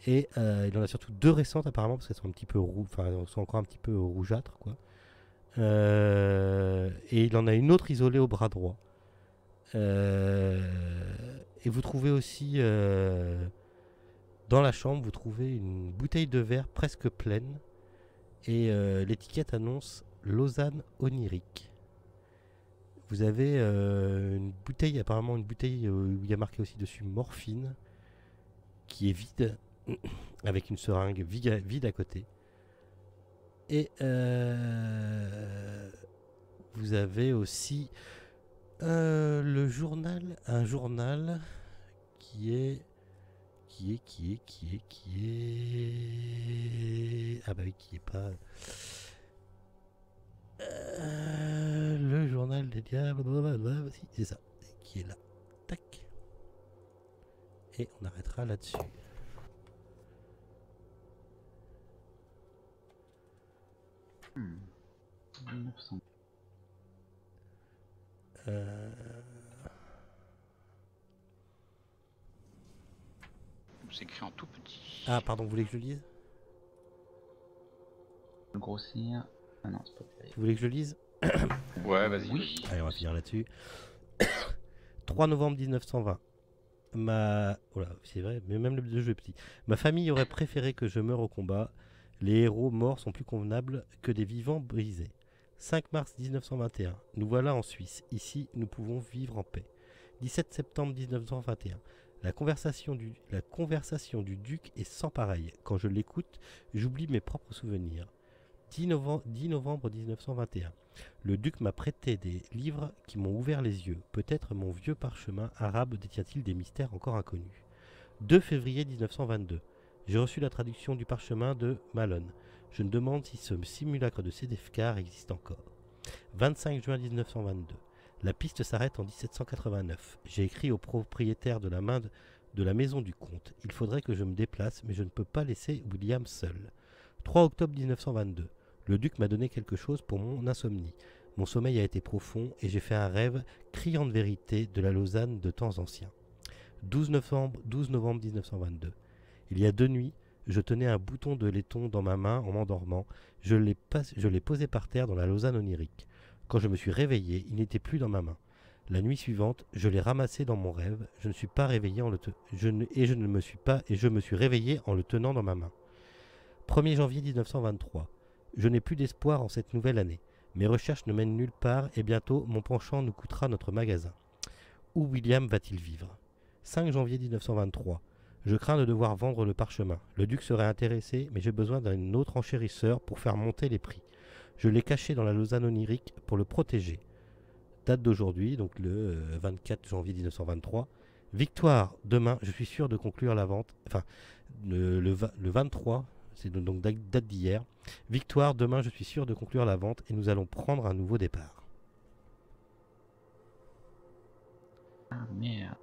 Et il en a surtout 2 récentes apparemment, parce qu'elles sont un petit peu sont encore un petit peu rougeâtres, quoi. Et il en a une autre isolée au bras droit. Et vous trouvez aussi dans la chambre, vous trouvez une bouteille de verre presque pleine. Et l'étiquette annonce Lausanne onirique. Vous avez une bouteille, apparemment une bouteille où il y a marqué aussi dessus morphine, qui est vide, avec une seringue vide à côté. Et vous avez aussi un journal qui Ah bah oui, qui est pas... le journal des diables, blablabla, si, c'est ça, qui est là. Tac. Et on arrêtera là-dessus. Hmm. 1900. C'est écrit en tout petit. Ah, pardon, vous voulez que je le lise? Le grossir. Ah non, c'est pas terrible. Vous voulez que je le lise? Ouais, vas-y. Oui. vas-y. Allez, on va finir là-dessus. 3 novembre 1920. Oh là, c'est vrai, mais même le jeu est petit. Ma famille aurait préféré que je meure au combat. Les héros morts sont plus convenables que des vivants brisés. 5 mars 1921. Nous voilà en Suisse. Ici, nous pouvons vivre en paix. 17 septembre 1921. La conversation du duc est sans pareil. Quand je l'écoute, j'oublie mes propres souvenirs. 10 novembre 1921. Le duc m'a prêté des livres qui m'ont ouvert les yeux. Peut-être mon vieux parchemin arabe détient-il des mystères encore inconnus. 2 février 1922. J'ai reçu la traduction du parchemin de Malone. Je me demande si ce simulacre de Sédefkar existe encore. 25 juin 1922. La piste s'arrête en 1789. J'ai écrit au propriétaire de la maison du comte. Il faudrait que je me déplace, mais je ne peux pas laisser William seul. 3 octobre 1922. Le duc m'a donné quelque chose pour mon insomnie. Mon sommeil a été profond et j'ai fait un rêve criant de vérité de la Lausanne de temps anciens. 12 novembre 1922. Il y a 2 nuits, je tenais un bouton de laiton dans ma main en m'endormant. Je l'ai posé par terre dans la Lausanne onirique. Quand je me suis réveillé, il n'était plus dans ma main. La nuit suivante, je l'ai ramassé dans mon rêve. Je ne suis pas réveillé je me suis réveillé en le tenant dans ma main. 1er janvier 1923. Je n'ai plus d'espoir en cette nouvelle année. Mes recherches ne mènent nulle part et bientôt mon penchant nous coûtera notre magasin. Où William va-t-il vivre? 5 janvier 1923. Je crains de devoir vendre le parchemin. Le duc serait intéressé, mais j'ai besoin d'un autre enchérisseur pour faire monter les prix. Je l'ai caché dans la Lausanne onirique pour le protéger. Date d'aujourd'hui, donc le 24 janvier 1923. Victoire, demain, je suis sûr de conclure la vente. Enfin, le 23, c'est donc date d'hier. Victoire, demain, je suis sûr de conclure la vente et nous allons prendre un nouveau départ. Ah merde.